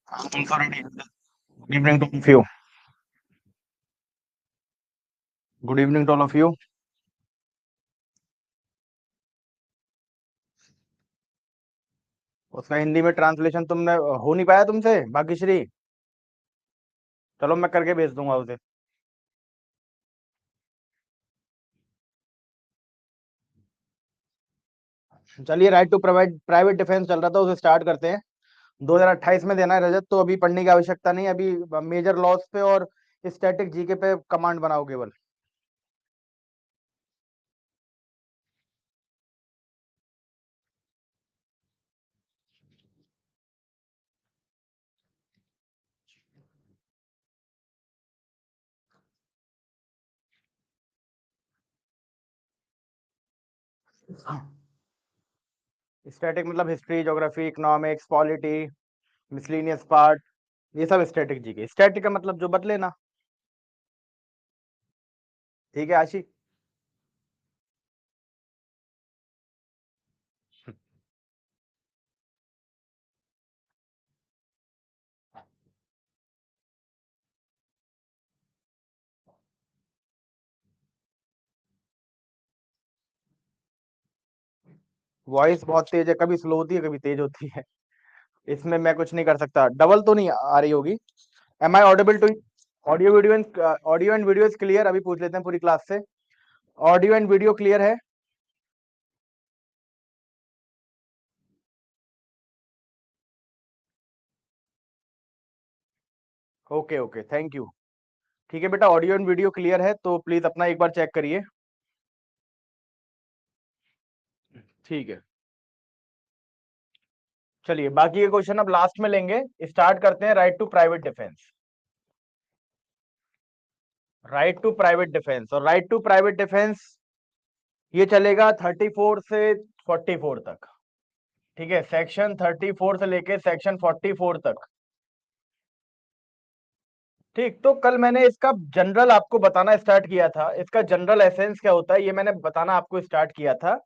I'm sorry. Good evening to all of you. Good evening to all of you. उसका हिंदी में translation तुमने हो नहीं पाया तुमसे भाग्यश्री? चलो मैं करके भेज दूंगा उसे। चलिए, right to provide private defence चल रहा था, उसे स्टार्ट करते हैं। 2028 में देना है रजत, तो अभी पढ़ने की आवश्यकता नहीं, अभी मेजर लॉस पे और स्टैटिक जीके पे कमांड बनाओ केवल। स्टैटिक मतलब history, geography, economics, polity, miscellaneous part, ये सब स्टैटिक जीके। स्टैटिक का मतलब जो बदले ना। ठीक है आशी? वॉइस बहुत तेज है, कभी स्लो होती है कभी तेज होती है। इसमें मैं कुछ नहीं कर सकता। डबल तो नहीं आ रही होगी? Am I audible too? Audio and video is clear? अभी पूछ लेते हैं पूरी क्लास से, ऑडियो एंड वीडियो क्लियर है? Okay okay, thank you. ठीक है बेटा, ऑडियो एंड वीडियो क्लियर है तो प्लीज अपना एक बार चेक करिए। ठीक है, चलिए बाकी के क्वेश्चन अब लास्ट में लेंगे। स्टार्ट करते हैं। Right to private defence. Right to private defence, और राइट टू प्राइवेट डिफेंस ये चलेगा 34 से 44 तक। ठीक है, सेक्शन 34 से लेके सेक्शन 44 तक। ठीक, तो कल मैंने इसका जनरल आपको बताना स्टार्ट किया था, इसका जनरल एसेंस क्या होता है ये मैंने बताना आपको स्टार्ट किया था।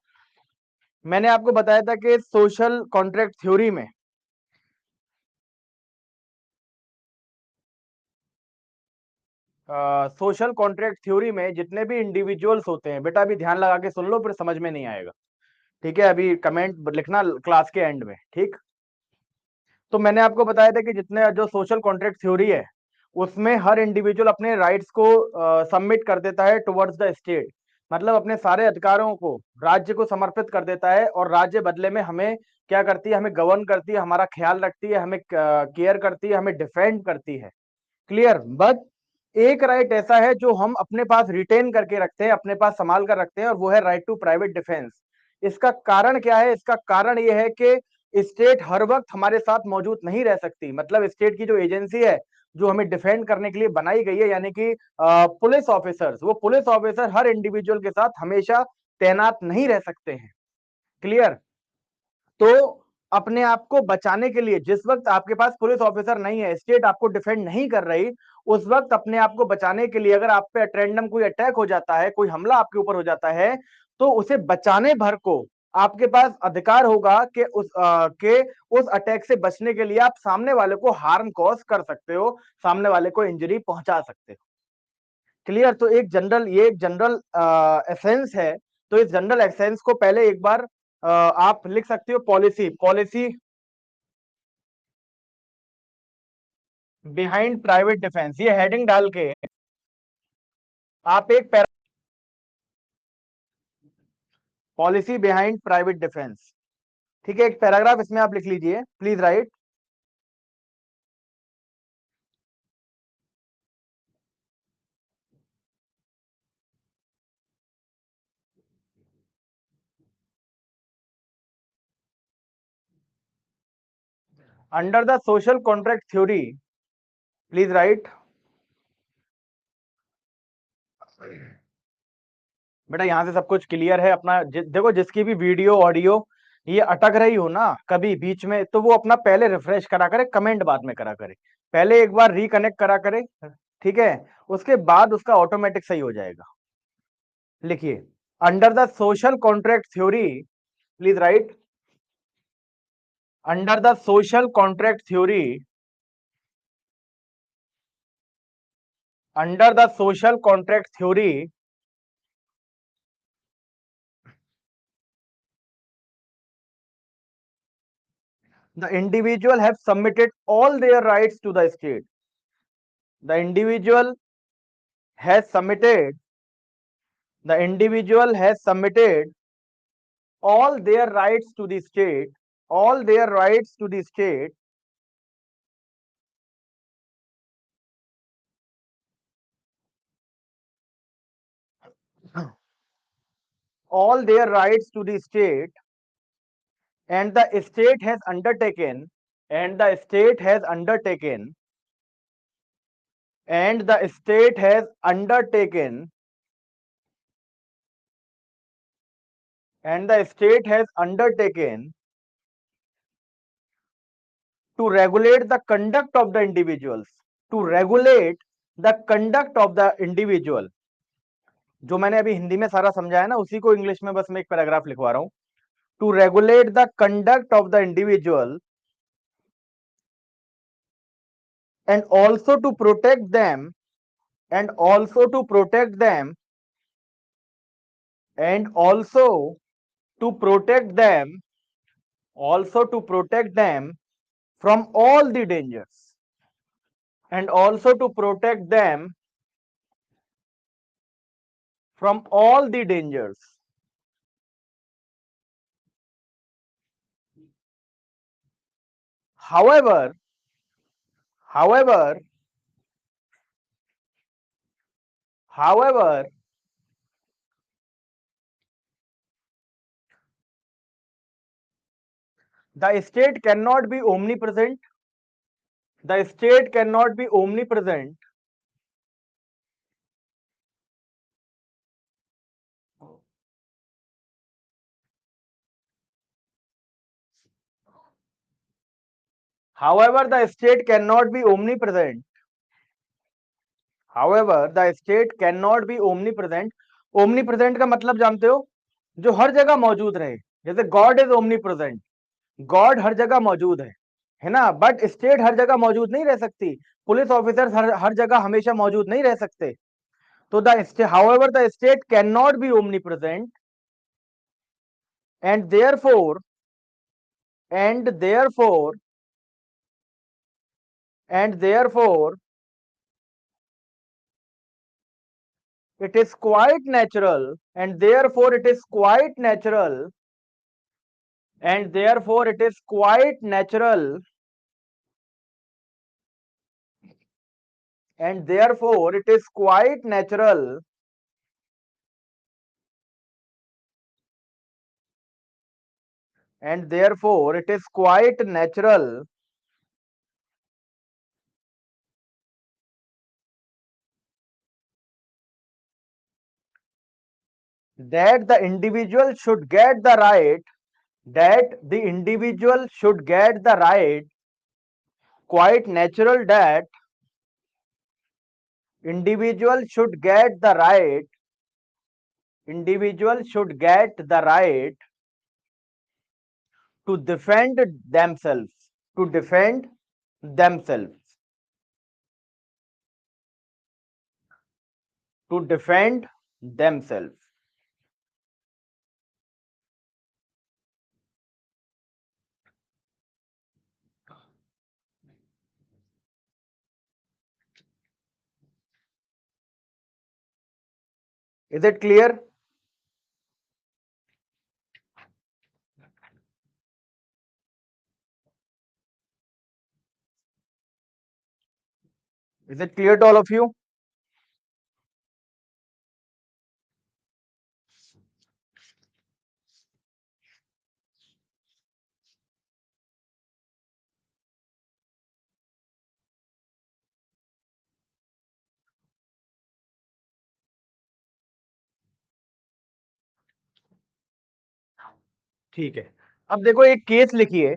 मैंने आपको बताया था कि सोशल कॉन्ट्रैक्ट थ्योरी में सोशल कॉन्ट्रैक्ट थ्योरी में जितने भी इंडिविजुअल्स होते हैं, बेटा अभी ध्यान लगा के सुन लो, फिर समझ में नहीं आएगा। ठीक है, अभी कमेंट लिखना क्लास के एंड में। ठीक, तो मैंने आपको बताया था कि जितने जो सोशल कॉन्ट्रैक्ट थ्योरी है उसमें हर इंडिविजुअल अपने राइट्स को सबमिट कर देता है टुवर्ड्स द स्टेट। मतलब अपने सारे अधिकारों को राज्य को समर्पित कर देता है, और राज्य बदले में हमें क्या करती है? हमें गवर्न करती है, हमारा ख्याल रखती है, हमें केयर करती है, हमें डिफेंड करती है। क्लियर? बट एक राइट ऐसा है जो हम अपने पास रिटेन करके रखते हैं, अपने पास संभाल कर रखते हैं, और वो है राइट टू प्राइवेट डिफेंस। इसका कारण क्या है? इसका कारण ये है कि स्टेट हर वक्त हमारे साथ मौजूद नहीं रह सकती। मतलब स्टेट की जो एजेंसी है जो हमें डिफेंड करने के लिए बनाई गई है, यानी कि पुलिस ऑफिसर्स, वो पुलिस ऑफिसर हर इंडिविजुअल के साथ हमेशा तैनात नहीं रह सकते हैं। क्लियर? तो अपने आप को बचाने के लिए जिस वक्त आपके पास पुलिस ऑफिसर नहीं है, स्टेट आपको डिफेंड नहीं कर रही, उस वक्त अपने आप को बचाने के लिए अगर आप पे रैंडम कोई अटैक हो जाता है, कोई हमला आपके ऊपर हो जाता है, तो उसे बचाने भर को आपके पास अधिकार होगा कि उस अटैक से बचने के लिए आप सामने वाले को हार्म कॉज कर सकते हो, सामने वाले को इंजरी पहुंचा सकते हो। क्लियर? तो एक जनरल, ये एक जनरल एसेंस है। तो इस जनरल एसेंस को पहले एक बार आप लिख सकते हो। Policy, policy behind private defence, ये हेडिंग डाल के आप एक पॉलिसी बिहाइंड प्राइवेट डिफेंस, ठीक है, एक पैराग्राफ इसमें आप लिख लीजिए, please right. Under the social contract theory, please right. बेटा यहां से सब कुछ क्लियर है अपना? देखो, जिसकी भी वीडियो ऑडियो ये अटक रही हो ना कभी बीच में, तो वो अपना पहले रिफ्रेश करा करे, कमेंट बाद में करा करे, पहले एक बार रिकनेक्ट करा करे। ठीक है, उसके बाद उसका ऑटोमेटिक सही हो जाएगा। लिखिए, under the social contract theory, please right. under the social contract theory, under the social contract theory, the individual have submitted all their rights to the state. The individual has submitted, the individual has submitted all their rights to the state, all their rights to the state, all their rights to the state, and the state has undertaken, and the state has undertaken, and the state has undertaken, and the state has undertaken to regulate the conduct of the individuals, to regulate the conduct of the individual. जो मैंने अभी हिंदी में सारा समझाया ना, उसी को English में बस मैं एक पैराग्राफ लिखवा रहा हूं. To regulate the conduct of the individual and also to protect them, and also to protect them, and also to protect them, also to protect them from all the dangers, and also to protect them from all the dangers. However, however, however, the state cannot be omnipresent. The state cannot be omnipresent. However, the state cannot be omnipresent. However, the state cannot be omnipresent. Omnipresent का मतलब जानते हो, जो हर जगह मौजूद रहे. जैसे God is omnipresent, God हर जगह मौजूद है ना. बट स्टेट हर जगह मौजूद नहीं रह सकती. पुलिस ऑफिसर्स हर जगह हमेशा मौजूद नहीं रह सकते. तो however the state cannot be omnipresent, and therefore, and therefore, and therefore it is quite natural, and therefore it is quite natural, and therefore it is quite natural, and therefore it is quite natural, and therefore it is quite natural that the individual should get the right, that the individual should get the right, quite natural that individual should get the right, individual should get the right to defend themselves, to defend themselves, to defend themselves. Is it clear? Is it clear to all of you? ठीक है. अब देखो एक case लिखिए.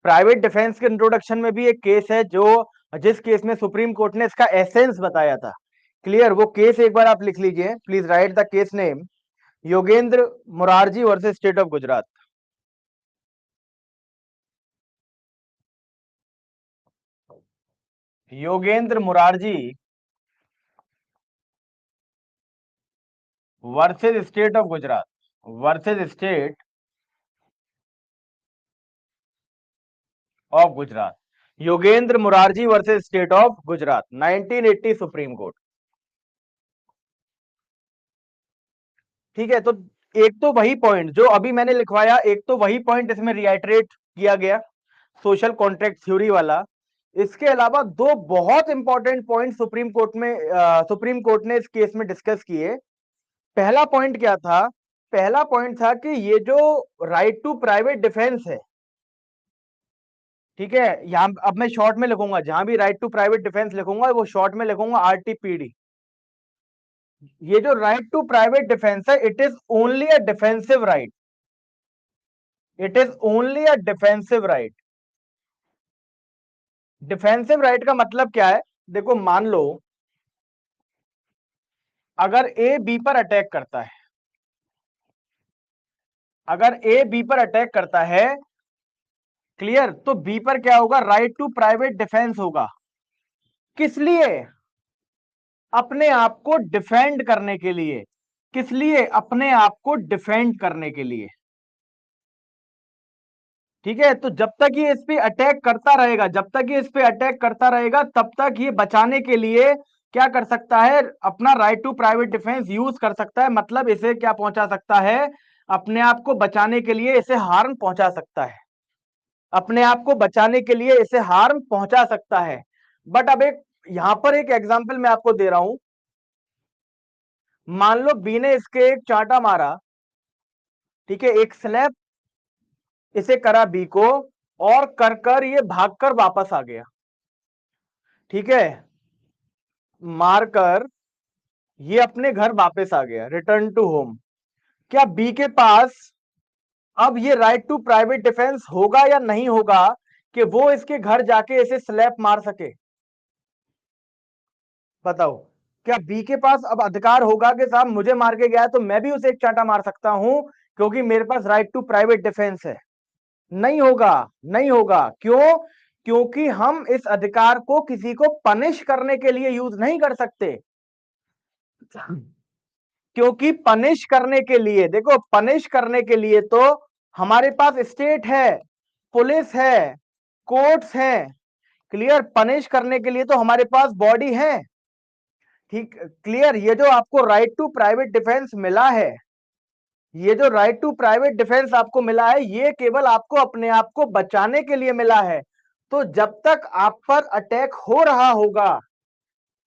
Private defence के introduction में भी एक केस है, जो जिस केस में सुप्रीम कोर्ट ने इसका एसेंस बताया था. क्लियर? वो केस एक बार आप लिख लीजिए. Please right the case name. Yogendra Morarji versus State of Gujarat. Yogendra Morarji versus State of Gujarat, versus State of Gujarat, Yogendra Morarji versus State of Gujarat, 1980 supreme court. ठीक है, तो एक तो वही पॉइंट जो अभी मैंने लिखवाया, एक तो वही पॉइंट इसमें रिआइटरेट किया गया, सोशल कॉन्ट्रैक्ट थ्योरी वाला। इसके अलावा दो बहुत इंपॉर्टेंट पॉइंट सुप्रीम कोर्ट ने इस केस में डिस्कस किए। पहला पॉइंट क्या था? पहला पॉइंट था कि ये जो राइट टू प्राइवेट डिफेंस है, ठीक है, यहां अब मैं शॉर्ट में लिखूंगा, जहां भी राइट टू प्राइवेट डिफेंस लिखूंगा वो शॉर्ट में लिखूंगा आरटीपीडी। ये जो राइट टू प्राइवेट डिफेंस है, it is only a defensive right, it is only a defensive right. Defensive right का मतलब क्या है? देखो, मान लो अगर ए बी पर अटैक करता है, अगर ए बी पर अटैक करता है, क्लियर, तो बी पर क्या होगा? राइट टू प्राइवेट डिफेंस होगा। किस लिए? अपने आप को डिफेंड करने के लिए। किस लिए? अपने आप को डिफेंड करने के लिए। ठीक है, तो जब तक ये इस पे अटैक करता रहेगा, जब तक ये इस पे अटैक करता रहेगा, तब तक ये बचाने के लिए क्या कर सकता है? अपना right to private defence use कर सकता है। मतलब इसे क्या पहुंचा सकता है? अपने आप को बचाने के लिए इसे हार्म पहुंचा सकता है, अपने आप को बचाने के लिए इसे हार्म पहुंचा सकता है। बट अब एक यहां पर एक एग्जांपल मैं आपको दे रहा हूं। मान लो बी ने इसके एक चांटा मारा, ठीक है, एक स्लैप इसे करा बी को, और कर कर ये भागकर वापस आ गया। ठीक है, मारकर ये अपने घर वापस आ गया, रिटर्न टू होम। क्या बी के पास अब ये राइट टू प्राइवेट डिफेंस होगा या नहीं होगा कि वो इसके घर जाके इसे स्लैप मार सके? बताओ, क्या बी के पास अब अधिकार होगा कि साहब मुझे मार के गया है तो मैं भी उसे एक चांटा मार सकता हूं क्योंकि मेरे पास राइट टू प्राइवेट डिफेंस है? नहीं होगा, नहीं होगा। क्यों? क्योंकि हम इस अधिकार को किसी को पनिश करने के लिए यूज नहीं कर सकते। क्योंकि पनिश करने के लिए, देखो, पनिश करने के लिए तो हमारे पास स्टेट है, पुलिस है, कोर्ट्स हैं। क्लियर? पनिश करने के लिए तो हमारे पास बॉडी है। ठीक, क्लियर? ये जो आपको राइट टू प्राइवेट डिफेंस मिला है, ये जो राइट टू प्राइवेट डिफेंस आपको मिला है, ये केवल आपको अपने आप को बचाने के लिए मिला है। तो जब तक आप पर अटैक हो रहा होगा,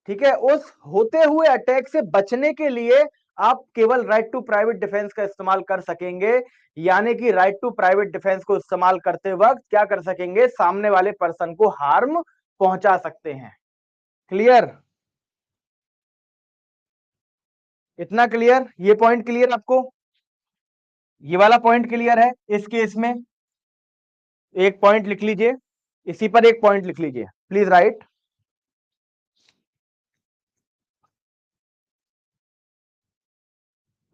ठीक है, उस होते हुए अटैक से बचने के लिए आप केवल राइट टू प्राइवेट डिफेंस का इस्तेमाल कर सकेंगे। यानी कि राइट टू प्राइवेट डिफेंस को इस्तेमाल करते वक्त क्या कर सकेंगे? सामने वाले पर्सन को हार्म पहुंचा सकते हैं। क्लियर? इतना क्लियर? ये पॉइंट क्लियर आपको? ये वाला पॉइंट क्लियर है? इस केस में एक पॉइंट लिख लीजिए, इसी पर एक पॉइंट लिख लीजिए, please right.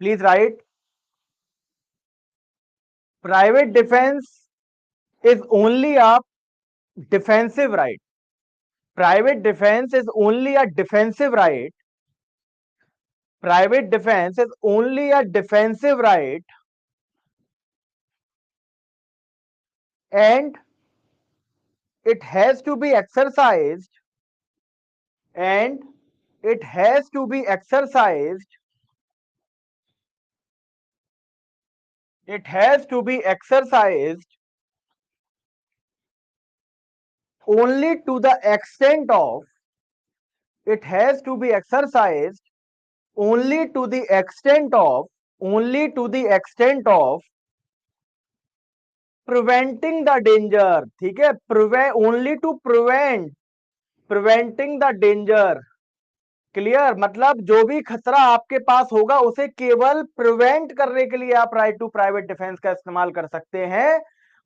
Please right, private defence is only a defensive right. Private defence is only a defensive right. Private defence is only a defensive right and it has to be exercised, and it has to be exercised, it has to be exercised only to the extent of, it has to be exercised only to the extent of, only to the extent of preventing the danger। ठीक है, prevent, only to prevent, preventing the danger। Clear? मतलब जो भी खतरा आपके पास होगा उसे केवल प्रिवेंट करने के लिए आप राइट टू प्राइवेट डिफेंस का इस्तेमाल कर सकते हैं।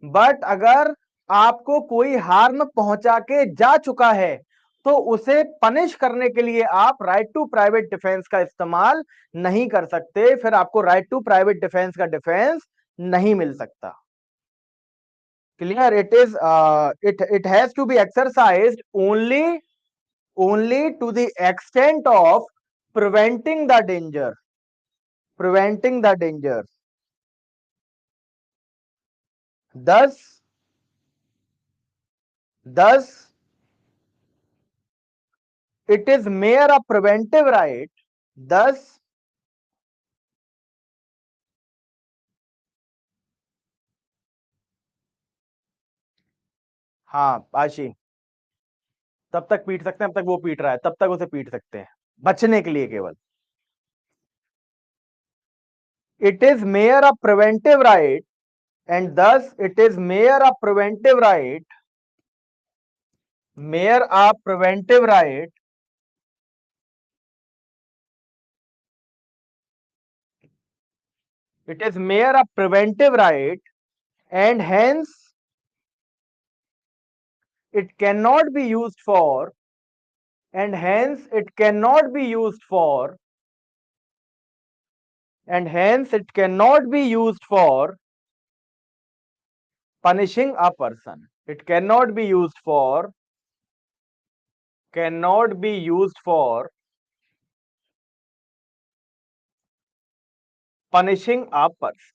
बट अगर आपको कोई हार्म पहुंचा के जा चुका है तो उसे पनिश करने के लिए आप राइट टू प्राइवेट डिफेंस का इस्तेमाल नहीं कर सकते। फिर आपको राइट टू प्राइवेट डिफेंस का डिफेंस नहीं मिल सकता। Clear? It is it has to be exercised only only to the extent of preventing the danger. Preventing the danger. Thus, it is mere a preventive right. Thus, हाँ आशी, तब तक पीट सकते हैं, अब तक वो पीट रहा है, तब तक उसे पीट सकते हैं, बचने के लिए केवल। It is mere a preventive right, and thus it is mere a preventive right, mere a preventive right, it is mere a preventive right, and hence it cannot be used for, and hence it cannot be used for, and hence it cannot be used for punishing a person. It cannot be used for, cannot be used for punishing a person.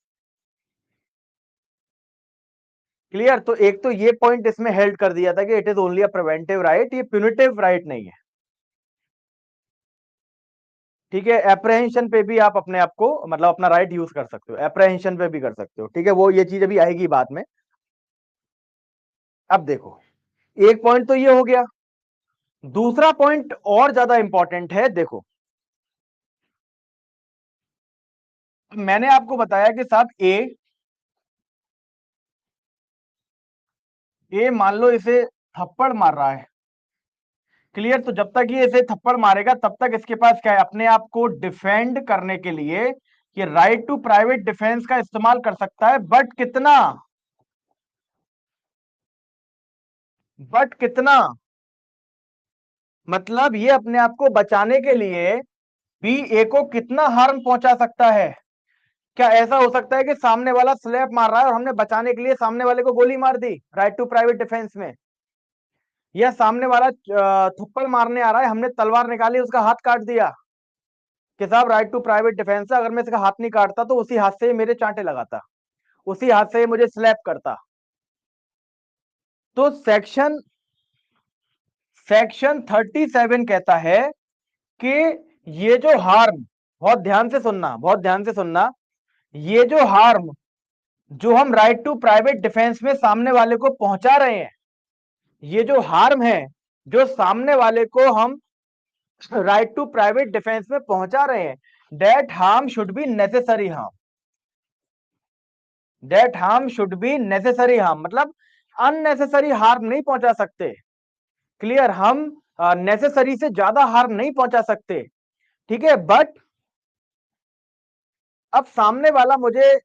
Clear? तो एक तो ये point इसमें held कर दिया था कि it is only a preventive right, ये प्यूनिटिव राइट नहीं है। ठीक है, एप्रहेंशन पे भी आप अपने आप को मतलब अपना राइट यूज कर सकते हो, एप्रहेंशन पे भी कर सकते हो। ठीक है, वो ये चीज अभी आएगी बाद में। अब देखो, एक पॉइंट तो ये हो गया, दूसरा पॉइंट और ज्यादा इंपॉर्टेंट है। देखो, मैंने आपको बताया कि साहब ए मान लो इसे थप्पड़ मार रहा है। क्लियर? तो जब तक ये इसे थप्पड़ मारेगा तब तक इसके पास क्या है, अपने आप को डिफेंड करने के लिए ये राइट टू प्राइवेट डिफेंस का इस्तेमाल कर सकता है। बट कितना मतलब ये अपने आप को बचाने के लिए बी ए को कितना हार्म पहुंचा सकता है। क्या ऐसा हो सकता है कि सामने वाला स्लैप मार रहा है और हमने बचाने के लिए सामने वाले को गोली मार दी राइट टू प्राइवेट डिफेंस में, या सामने वाला थप्पड़ मारने आ रहा है, हमने तलवार निकाली उसका हाथ काट दिया कि साहब राइट टू प्राइवेट डिफेंस है, अगर मैं इसका हाथ नहीं काटता तो उसी हाथ से मेरे चांटे लगाता, उसी हाथ से मुझे स्लैप करता। तो सेक्शन 37 कहता है कि ये जो हार्म, बहुत ध्यान से सुनना, बहुत ध्यान से सुनना, ये जो हार्म जो हम राइट टू प्राइवेट डिफेंस में सामने वाले को पहुंचा रहे हैं, ये जो हार्म है जो सामने वाले को हम राइट टू प्राइवेट डिफेंस में पहुंचा रहे हैं, that harm should be necessary harm. That harm should be necessary harm मतलब अननेसेसरी हार्म नहीं पहुंचा सकते। क्लियर? हम नेसेसरी से ज्यादा हार्म नहीं पहुंचा सकते। ठीक है, बट अब सामने वाला मुझे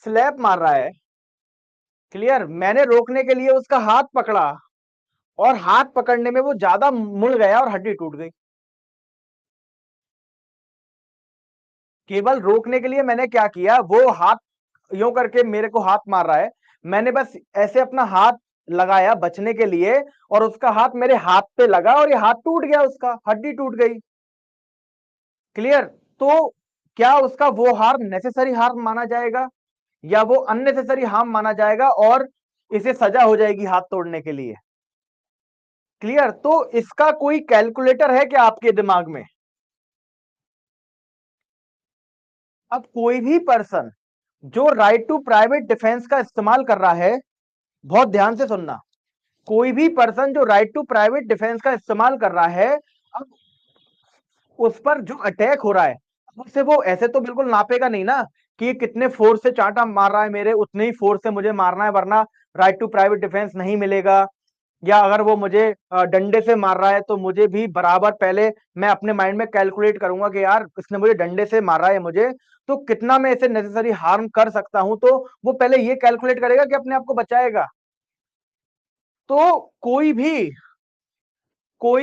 स्लैप मार रहा है। क्लियर? मैंने रोकने के लिए उसका हाथ पकड़ा और हाथ पकड़ने में वो ज्यादा मुड़ गया और हड्डी टूट गई। केवल रोकने के लिए मैंने क्या किया, वो हाथ यूं करके मेरे को हाथ मार रहा है, मैंने बस ऐसे अपना हाथ लगाया बचने के लिए और उसका हाथ मेरे हाथ पे लगा और ये हाथ टूट गया, उसका हड्डी टूट गई। क्लियर? तो क्या उसका वो हार्म नेसेसरी हार्म माना जाएगा या वो अननेसेसरी हार्म माना जाएगा और इसे सजा हो जाएगी हाथ तोड़ने के लिए? क्लियर? तो इसका कोई कैलकुलेटर है क्या आपके दिमाग में? अब कोई भी पर्सन जो राइट टू प्राइवेट डिफेंस का इस्तेमाल कर रहा है, बहुत ध्यान से सुनना, कोई भी पर्सन जो राइट टू प्राइवेट डिफेंस का इस्तेमाल कर रहा है, अब उस पर जो अटैक हो रहा है उससे वो ऐसे तो बिल्कुल नापेगा नहीं ना कि कितने फोर्स से चांटा मार रहा है, मेरे उतने ही फोर्स से मुझे मारना है वरना राइट टू प्राइवेट डिफेंस नहीं मिलेगा। या अगर वो मुझे डंडे से मार रहा है तो मुझे भी बराबर पहले मैं अपने माइंड में कैलकुलेट करूंगा कि यार इसने मुझे डंडे से मारा है मुझे, तो कितना मैं इसे नेसेसरी हार्म कर सकता हूं, तो वो पहले ये कैलकुलेट करेगा कि अपने आप को बचाएगा। तो कोई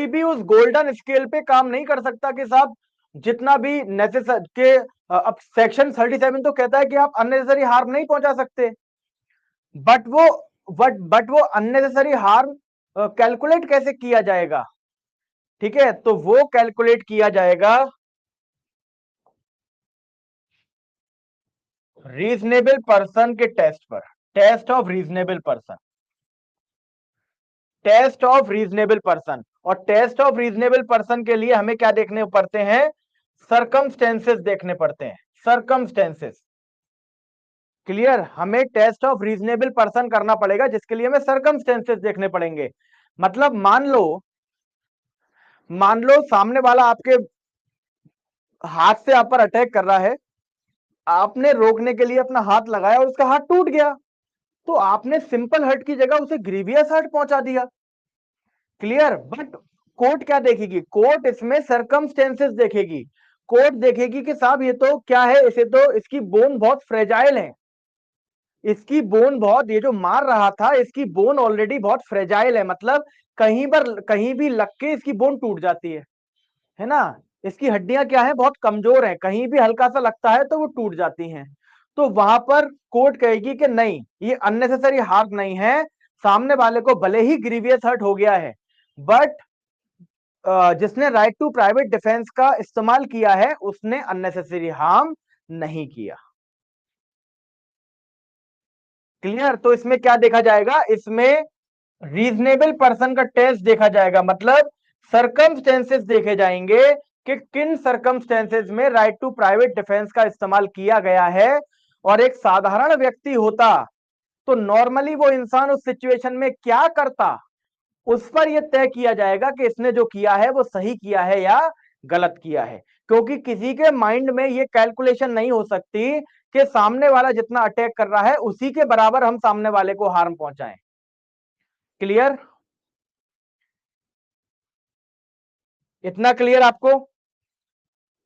भी उस गोल्डन स्केल पे काम नहीं कर सकता कि साहब जितना भी नेसेसरी के अब सेक्शन 37 तो कहता है कि आप अननेसेसरी हार्म नहीं पहुंचा सकते, बट वो बट वो अननेसेसरी हार्म कैलकुलेट कैसे किया जाएगा? ठीक है, तो वो कैलकुलेट किया जाएगा रीजनेबल पर्सन के टेस्ट पर। Test of reasonable person, test of reasonable person. और टेस्ट ऑफ रीजनेबल पर्सन के लिए हमें क्या देखने पड़ते हैं? सरकमस्टेंसेस देखने पड़ते हैं, सरकमस्टेंसेस। क्लियर? हमें टेस्ट ऑफ रीजनेबल पर्सन करना पड़ेगा, जिसके लिए हमें सरकमस्टेंसेस देखने पड़ेंगे। मतलब मान लो सामने वाला आपके हाथ से आप पर अटैक कर रहा है, आपने रोकने के लिए अपना हाथ लगाया और उसका हाथ टूट गया, तो आपने सिंपल हर्ट की जगह उसे ग्रीवियस हर्ट पहुंचा दिया। क्लियर? बट कोर्ट क्या देखेगी? कोर्ट इसमें सरकमस्टेंसेस देखेगी। कोर्ट देखेगी कि साहब ये तो क्या है, इसे तो इसकी बोन बहुत फ्रेजाइल है, इसकी बोन बहुत, ये जो मार रहा था इसकी बोन ऑलरेडी बहुत फ्रेजाइल है, मतलब कहीं भी लग के इसकी बोन टूट जाती है ना? इसकी हड्डियां क्या है, बहुत कमजोर हैं, कहीं भी हल्का सा लगता है तो वो टूट जाती हैं। तो वहां पर कोर्ट कहेगी कि नहीं, ये अननेसेसरी हार्म नहीं है, सामने वाले को भले ही ग्रीवियस हर्ट हो गया है, बट जिसने राइट टू प्राइवेट डिफेंस का इस्तेमाल किया है उसने अननेसेसरी हार्म नहीं किया। क्लियर? तो इसमें क्या देखा जाएगा? इसमें रीजनेबल पर्सन का टेस्ट देखा जाएगा, मतलब सरकमस्टेंसेस देखे जाएंगे कि किन सरकमस्टेंसेस में राइट टू प्राइवेट डिफेंस का इस्तेमाल किया गया है। और एक साधारण व्यक्ति होता तो नॉर्मली वो इंसान उस सिचुएशन में क्या करता, उस पर यह तय किया जाएगा कि इसने जो किया है वो सही किया है या गलत किया है। क्योंकि किसी के माइंड में यह कैलकुलेशन नहीं हो सकती कि सामने वाला जितना अटैक कर रहा है उसी के बराबर हम सामने वाले को हार्म पहुंचाएं। क्लियर? इतना क्लियर आपको?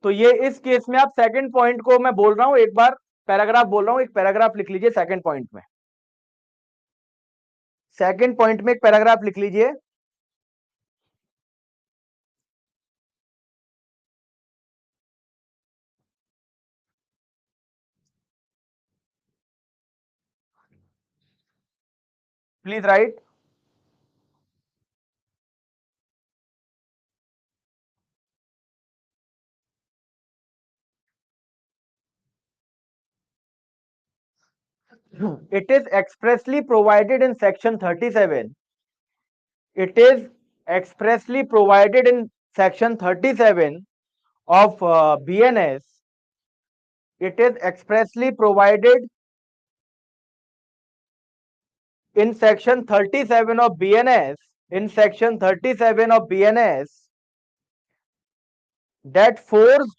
तो ये इस केस में आप सेकंड पॉइंट को मैं बोल रहा हूं, एक बार पैराग्राफ बोल रहा हूं, एक पैराग्राफ लिख लीजिए सेकंड पॉइंट में। सेकंड पॉइंट में एक पैराग्राफ लिख लीजिए। Please right. It is expressly provided in section 37. It is expressly provided in section 37 of BNS. It is expressly provided in section 37 of BNS. In section 37 of BNS, that force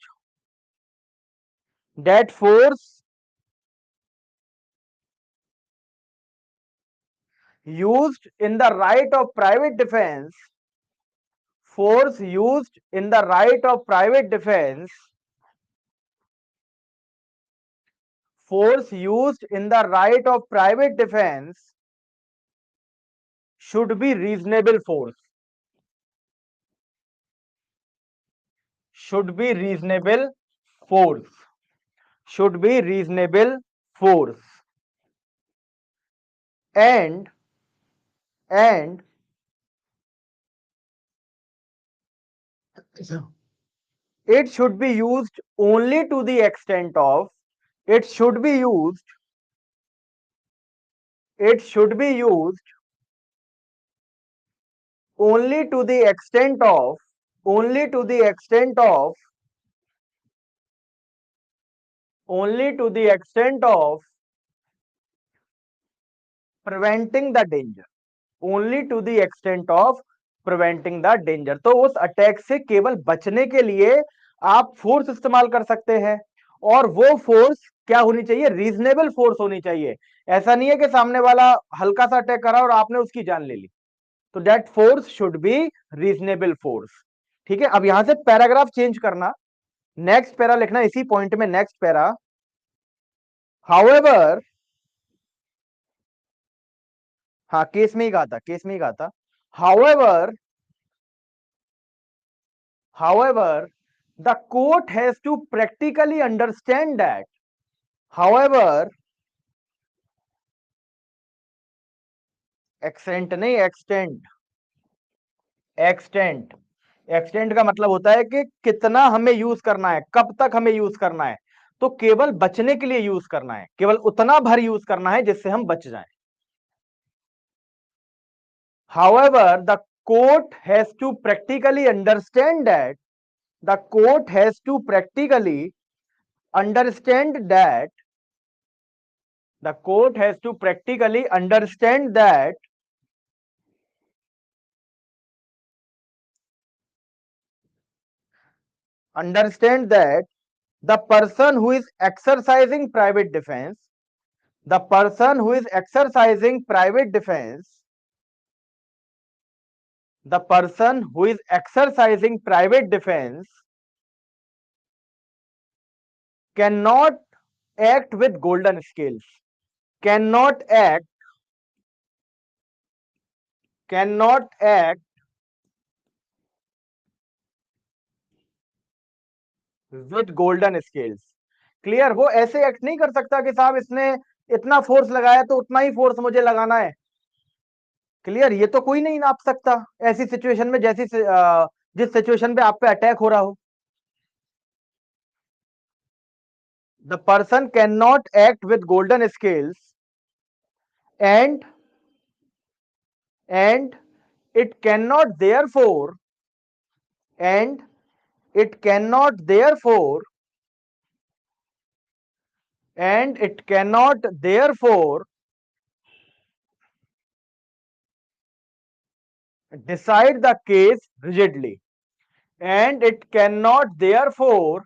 used in the right of private defense, force used in the right of private defense, force used in the right of private defense should be reasonable force, should be reasonable force, should be reasonable force, and it should be used only to the extent of, it should be used, it should be used only to the extent of, only to the extent of, only to the extent of preventing the danger, only to the extent of preventing the danger। तो उस attack से केवल बचने के लिए आप force इस्तेमाल कर सकते हैं, और वो फोर्स क्या होनी चाहिए? रीजनेबल फोर्स होनी चाहिए। ऐसा नहीं है कि सामने वाला हल्का सा अटैक करा और आपने उसकी जान ले ली, तो that force should be reasonable force. ठीक है, अब यहां से पैराग्राफ चेंज करना, नेक्स्ट पैरा लिखना इसी पॉइंट में, नेक्स्ट पैरा। हाउएवर, हाँ केस में ही कहा था, केस में ही कहा था। However, however, the court has to practically understand that, however, extent नहीं, extent, extent, एक्सटेंड का मतलब होता है कि कितना हमें यूज करना है, कब तक हमें यूज करना है। तो केवल बचने के लिए यूज करना है, केवल उतना भर यूज करना है जिससे हम बच जाएं। However, the court has to practically understand that the court has to practically understand that the court has to practically understand that the person who is exercising private defense, the person who is exercising private defense, the person who is exercising private defense cannot act with golden scales, cannot act with golden scales. Clear? वो ऐसे act नहीं कर सकता कि साहब इसने इतना force लगाया तो उतना ही फोर्स मुझे लगाना है। क्लियर? ये तो कोई नहीं नाप सकता ऐसी सिचुएशन में, जिस सिचुएशन पे आप पे अटैक हो रहा हो। The person can not act with golden scales and and it can not and it can not therefore decide the case rigidly, and it cannot therefore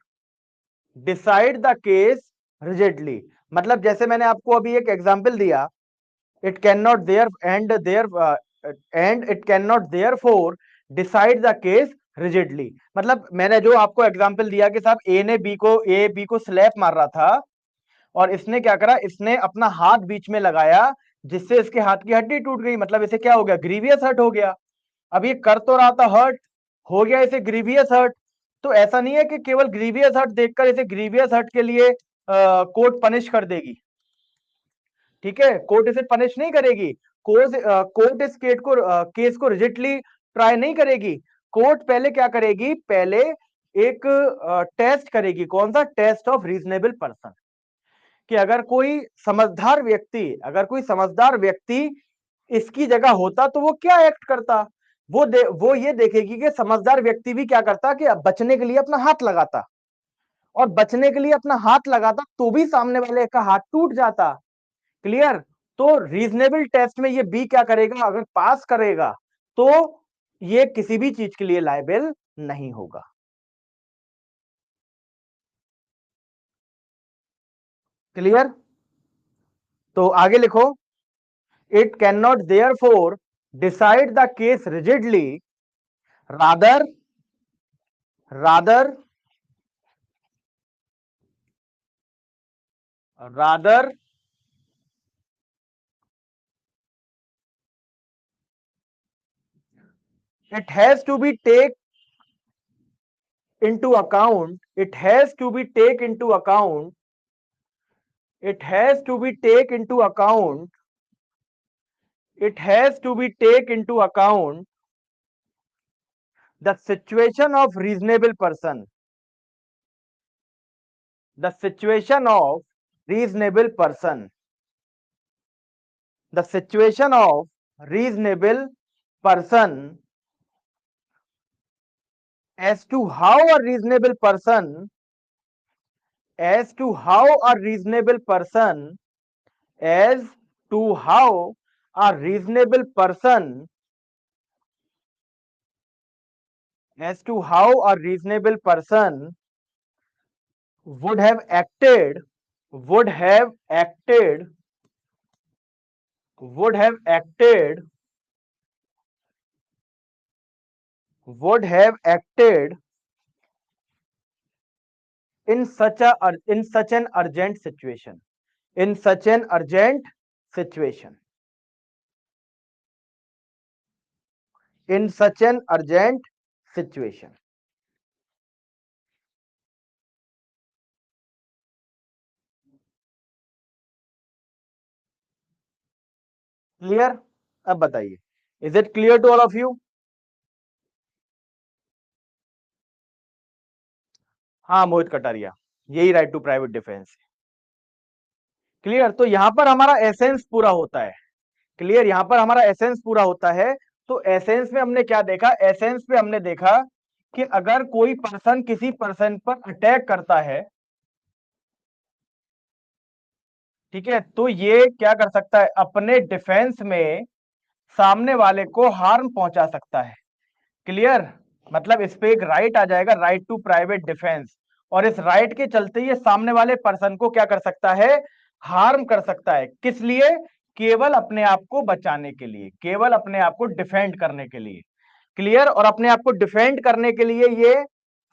decide the case rigidly। मतलब जैसे मैंने आपको अभी एक example दिया, it cannot and it cannot therefore decide the case rigidly। मतलब मैंने जो आपको एग्जांपल दिया कि साहब ए बी को स्लैप मार रहा था, और इसने क्या करा, इसने अपना हाथ बीच में लगाया जिससे इसके हाथ की हड्डी टूट गई। मतलब इसे क्या हो गया, ग्रीवियस हर्ट हो गया। अब ये कर तो रहा था हर्ट, हो गया इसे ग्रीवियस हर्ट। तो ऐसा नहीं है कि केवल ग्रीवियस हर्ट देखकर इसे ग्रीवियस हर्ट के लिए कोर्ट पनिश कर देगी। ठीक है, कोर्ट इसे पनिश नहीं करेगी। कोर्ट इस केस को रिजिडली ट्राई नहीं करेगी। कोर्ट पहले क्या करेगी, पहले एक टेस्ट करेगी। कौन सा? Test of reasonable person. कि अगर कोई समझदार व्यक्ति इसकी जगह होता तो वो क्या एक्ट करता। वो ये देखेगी कि समझदार व्यक्ति भी क्या करता कि अब बचने के लिए अपना हाथ लगाता, और बचने के लिए अपना हाथ लगाता तो भी सामने वाले का हाथ टूट जाता। क्लियर? तो रीजनेबल टेस्ट में ये बी क्या करेगा, अगर पास करेगा तो ये किसी भी चीज के लिए लायबल नहीं होगा। क्लियर? तो आगे लिखो, it cannot therefore decide the case rigidly, rather rather rather it has to be take into account it has to be take into account it has to be take into account it has to be take into account the situation of reasonable person, the situation of reasonable person the situation of reasonable person as to how a reasonable person as to how a reasonable person as to how a reasonable person as to how a reasonable person would have acted would have acted would have acted would have acted in such an urgent situation, in such an urgent situation in such an urgent situation। Clear? अब बताइए, is it clear to all of you? हाँ मोहित कटारिया, यही right to private defence. Clear? तो यहां पर हमारा essence पूरा होता है। क्लियर? यहां पर हमारा एसेंस पूरा होता है। तो एसेंस में हमने क्या देखा? एसेंस पे हमने देखा कि अगर कोई पर्सन किसी पर्सन पर अटैक करता है, ठीक है, तो ये क्या कर सकता है? अपने डिफेंस में सामने वाले को हार्म पहुंचा सकता है। क्लियर? मतलब इस पे एक राइट आ जाएगा, राइट टू प्राइवेट डिफेंस, और इस राइट के चलते ये सामने वाले पर्सन को क्या कर सकता है? हार्म कर सकता है। किस लिए? केवल अपने आप को बचाने के लिए, केवल अपने आप को डिफेंड करने के लिए। क्लियर? और अपने आप को डिफेंड करने के लिए ये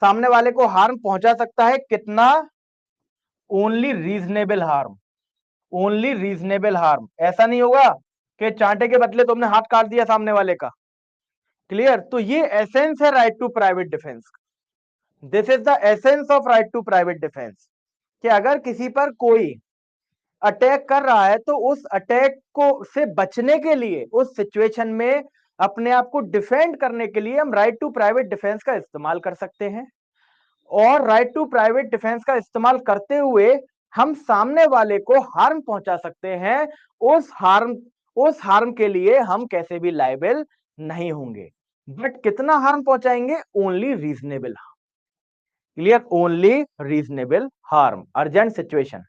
सामने वाले को हार्म पहुंचा सकता है। कितना? Only reasonable harm. Only reasonable harm. ऐसा नहीं होगा कि चांटे के बदले तुमने हाथ काट दिया सामने वाले का। क्लियर? तो ये एसेंस है right to private defence. This is the essence of right to private defence, कि अगर किसी पर कोई अटैक कर रहा है तो उस अटैक को से बचने के लिए, उस सिचुएशन में अपने आप को डिफेंड करने के लिए हम राइट टू प्राइवेट डिफेंस का इस्तेमाल कर सकते हैं। और राइट टू प्राइवेट डिफेंस का इस्तेमाल करते हुए हम सामने वाले को हार्म पहुंचा सकते हैं। उस हार्म के लिए हम कैसे भी लायबल नहीं होंगे। बट कितना हार्म पहुंचाएंगे? Only reasonable. Clear? Only reasonable harm. Urgent situation,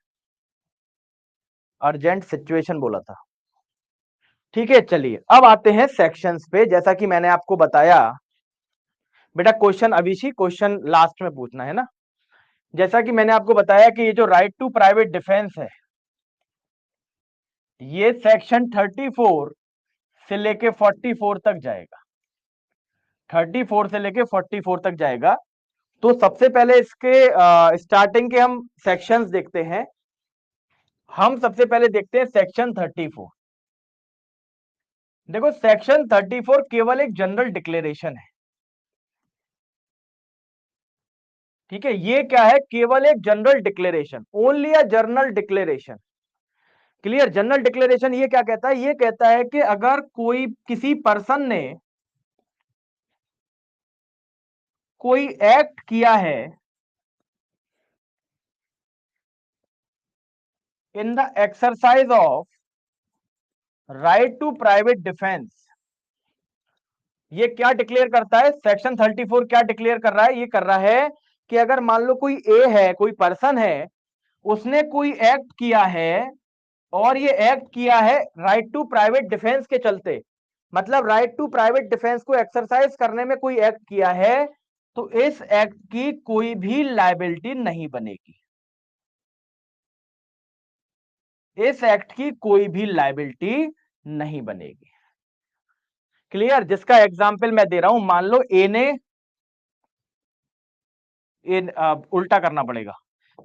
urgent situation बोला था। ठीक है, चलिए अब आते हैं सेक्शंस पे। जैसा कि मैंने आपको बताया बेटा, क्वेश्चन अभिषेक क्वेश्चन लास्ट में पूछना है ना। जैसा कि मैंने आपको बताया कि ये जो राइट टू प्राइवेट डिफेंस है, ये सेक्शन 34 से लेके 44 तक जाएगा। 34 से लेके 44 तक जाएगा। तो सबसे पहले इसके स्टार्टिंग के हम सेक्शंस देखते हैं। हम सबसे पहले देखते हैं सेक्शन 34। देखो, सेक्शन 34 केवल एक जनरल डिक्लेरेशन है। ठीक है, ये क्या है? केवल एक general declaration, only a general declaration. Clear? General declaration ये क्या कहता है? ये कहता है कि अगर कोई किसी पर्सन ने कोई एक्ट किया है in the exercise of right to private defence, ये क्या डिक्लेयर करता है? सेक्शन 34 क्या डिक्लेयर कर रहा है? ये कर रहा है कि अगर मान लो कोई ए है, कोई पर्सन है, उसने कोई एक्ट किया है, और ये एक्ट किया है राइट टू प्राइवेट डिफेंस के चलते, मतलब राइट टू प्राइवेट डिफेंस को एक्सरसाइज करने में कोई एक्ट किया है, तो इस एक्ट की कोई भी लायबिलिटी नहीं बनेगी। इस एक्ट की कोई भी लायबिलिटी नहीं बनेगी। क्लियर? जिसका एग्जाम्पल मैं दे रहा हूं, मान लो ए ने उल्टा करना पड़ेगा।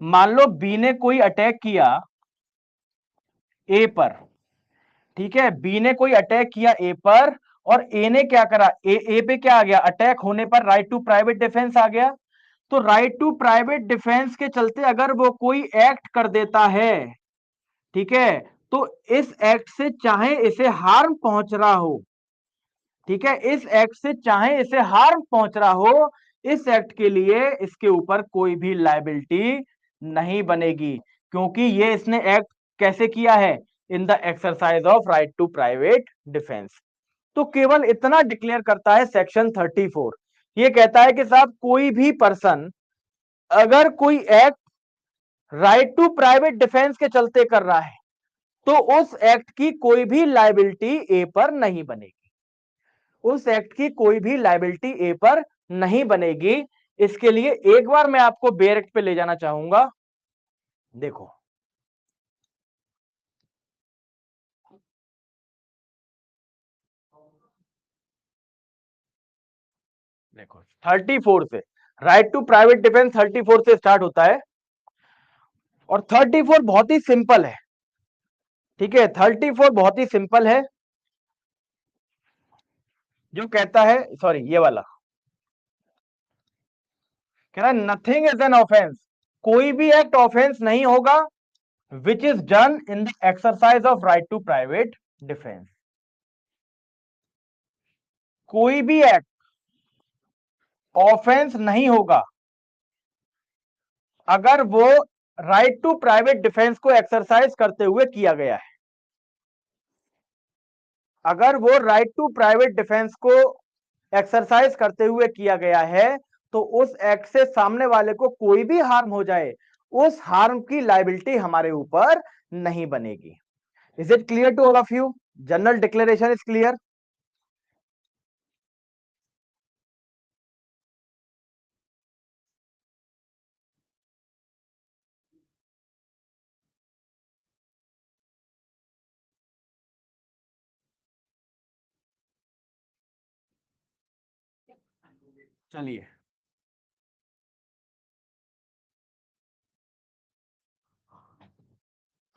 मान लो बी ने कोई अटैक किया ए पर। ठीक है, बी ने कोई अटैक किया ए पर, और ए ने क्या करा? ए पे क्या आ गया? अटैक होने पर राइट टू प्राइवेट डिफेंस आ गया। तो राइट टू प्राइवेट डिफेंस के चलते अगर वो कोई एक्ट कर देता है, ठीक है, तो इस एक्ट से चाहे इसे हार्म पहुंच रहा हो, ठीक है, इस एक्ट से चाहे इसे हार्म पहुंच रहा हो, इस एक्ट के लिए इसके ऊपर कोई भी लायबिलिटी नहीं बनेगी, क्योंकि ये इसने एक्ट कैसे किया है? In the exercise of right to private defence. तो केवल इतना डिक्लेयर करता है सेक्शन 34। ये कहता है कि साहब, कोई भी पर्सन अगर कोई act right to private defence के चलते कर रहा है, तो उस एक्ट की कोई भी लायबिलिटी ए पर नहीं बनेगी। उस एक्ट की कोई भी लायबिलिटी ए पर नहीं बनेगी। इसके लिए एक बार मैं आपको बेयर एक्ट पे ले जाना चाहूंगा। देखो, देखो 34 से राइट टू प्राइवेट डिफेंस 34 से स्टार्ट होता है, और 34 बहुत ही सिंपल है। ठीक है, 34 बहुत ही सिंपल है। जो कहता है, सॉरी ये वाला कह रहा है नथिंग इज एन ऑफेंस, कोई भी एक्ट ऑफेंस नहीं होगा which is done in the exercise of right to private defence. कोई भी एक्ट ऑफेंस नहीं होगा अगर वो राइट टू प्राइवेट डिफेंस को एक्सरसाइज करते हुए किया गया है, अगर वो राइट टू प्राइवेट डिफेंस को एक्सरसाइज करते हुए किया गया है, तो उस एक्ट से सामने वाले को कोई भी हार्म हो जाए, उस हार्म की लायबिलिटी हमारे ऊपर नहीं बनेगी। Is it clear to all of you? General declaration is clear? चलिए,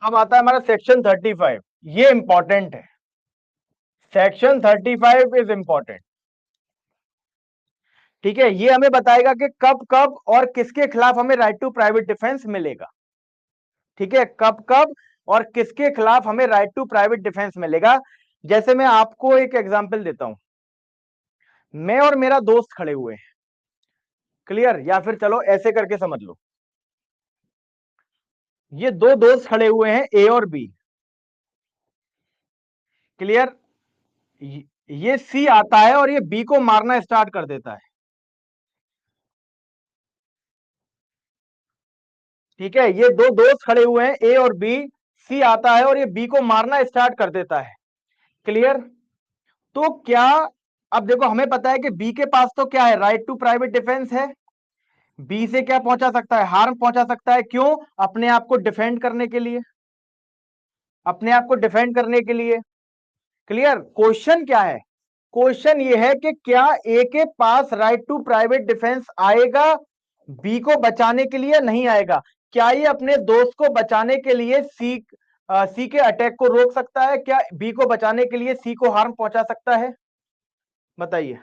अब आता है हमारा सेक्शन 35। ये इंपॉर्टेंट है, सेक्शन 35 इज इंपॉर्टेंट। ठीक है, ये हमें बताएगा कि कब कब और किसके खिलाफ हमें राइट टू प्राइवेट डिफेंस मिलेगा। ठीक है, कब कब और किसके खिलाफ हमें राइट टू प्राइवेट डिफेंस मिलेगा। जैसे मैं आपको एक एग्जांपल देता हूं, मैं और मेरा दोस्त खड़े हुए हैं, क्लियर, या फिर चलो ऐसे करके समझ लो, ये दो दोस्त खड़े हुए हैं, ए और बी, क्लियर। ये सी आता है और ये बी को मारना स्टार्ट कर देता है। ठीक है, ये दो दोस्त खड़े हुए हैं, ए और बी, सी आता है और ये बी को मारना स्टार्ट कर देता है, क्लियर। तो क्या, अब देखो हमें पता है कि बी के पास तो क्या है, राइट टू प्राइवेट डिफेंस है। बी से क्या पहुंचा सकता है, हार्म पहुंचा सकता है, क्यों? अपने आप को डिफेंड करने के लिए, अपने आप को डिफेंड करने के लिए, क्लियर। क्वेश्चन क्या है, क्वेश्चन ये है कि क्या ए के पास राइट टू प्राइवेट डिफेंस आएगा बी को बचाने के लिए? नहीं आएगा। क्या ये अपने दोस्त को बचाने के लिए सी के अटैक को रोक सकता है? क्या बी को बचाने के लिए सी को हार्म पहुंचा सकता है? बताइए।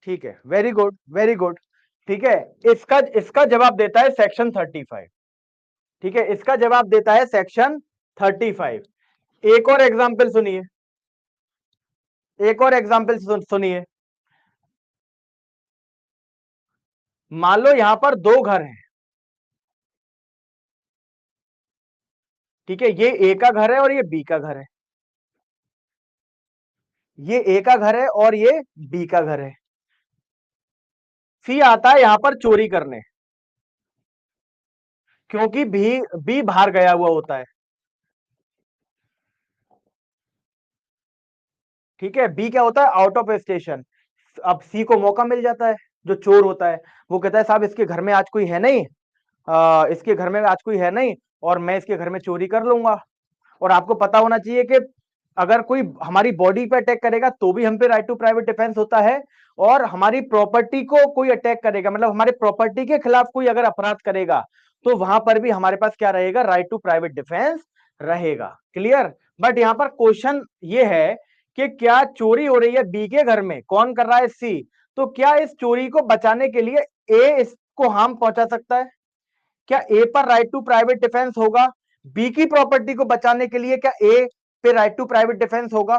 ठीक है, वेरी गुड, वेरी गुड। ठीक है, इसका इसका जवाब देता है सेक्शन 35। ठीक है, इसका जवाब देता है सेक्शन 35। एक और एग्जांपल सुनिए, एक और एग्जांपल सुनिए। मान लो यहां पर दो घर हैं, ठीक है, ये ए का घर है और ये बी का घर है, ये ए का घर है और ये बी का घर है। सी आता है यहां पर चोरी करने, क्योंकि बी बाहर गया हुआ होता है। ठीक है, बी क्या होता है, आउट ऑफ स्टेशन। अब सी को मौका मिल जाता है, जो चोर होता है वो कहता है साहब इसके घर में आज कोई है नहीं, इसके घर में आज कोई है नहीं, और मैं इसके घर में चोरी कर लूंगा। और आपको पता होना चाहिए कि अगर कोई हमारी बॉडी पे अटैक करेगा तो भी हम पे राइट टू प्राइवेट डिफेंस होता है, और हमारी प्रॉपर्टी को कोई अटैक करेगा, मतलब हमारे प्रॉपर्टी के खिलाफ कोई अगर अपराध करेगा, तो वहां पर भी हमारे पास क्या रहेगा, राइट टू प्राइवेट डिफेंस रहेगा, क्लियर। बट यहां पर क्वेश्चन ये है कि क्या चोरी हो रही है बी के घर में, कौन कर रहा है, सी। तो क्या इस चोरी को बचाने के लिए ए इसको हार्म पहुंचा सकता है? क्या ए पर राइट टू प्राइवेट डिफेंस होगा? बी की प्रॉपर्टी को बचाने के लिए क्या ए पे राइट टू प्राइवेट डिफेंस होगा?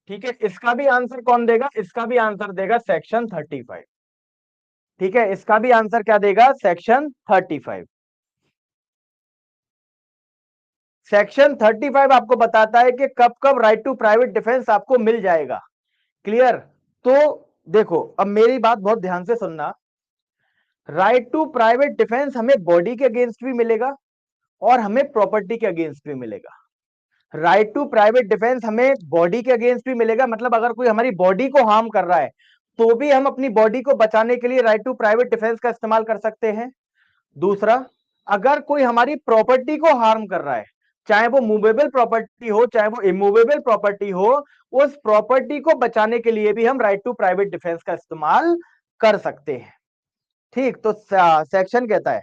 ठीक है, इसका भी आंसर कौन देगा, इसका भी आंसर देगा सेक्शन 35। ठीक है, इसका भी आंसर क्या देगा, सेक्शन 35। सेक्शन 35 आपको बताता है कि कब कब राइट टू प्राइवेट डिफेंस आपको मिल जाएगा, क्लियर। तो देखो, अब मेरी बात बहुत ध्यान से सुनना, राइट टू प्राइवेट डिफेंस हमें बॉडी के अगेंस्ट भी मिलेगा और हमें प्रॉपर्टी के अगेंस्ट भी मिलेगा। राइट टू प्राइवेट डिफेंस हमें बॉडी के अगेंस्ट भी मिलेगा, मतलब अगर कोई हमारी बॉडी को हार्म कर रहा है तो भी हम अपनी बॉडी को बचाने के लिए राइट टू प्राइवेट डिफेंस का इस्तेमाल कर सकते हैं। दूसरा, अगर कोई हमारी प्रॉपर्टी को हार्म कर रहा है, चाहे वो मूवेबल प्रॉपर्टी हो चाहे वो इमूवेबल प्रॉपर्टी हो, उस प्रॉपर्टी को बचाने के लिए भी हम राइट टू प्राइवेट डिफेंस का इस्तेमाल कर सकते हैं। ठीक, तो सेक्शन कहता है,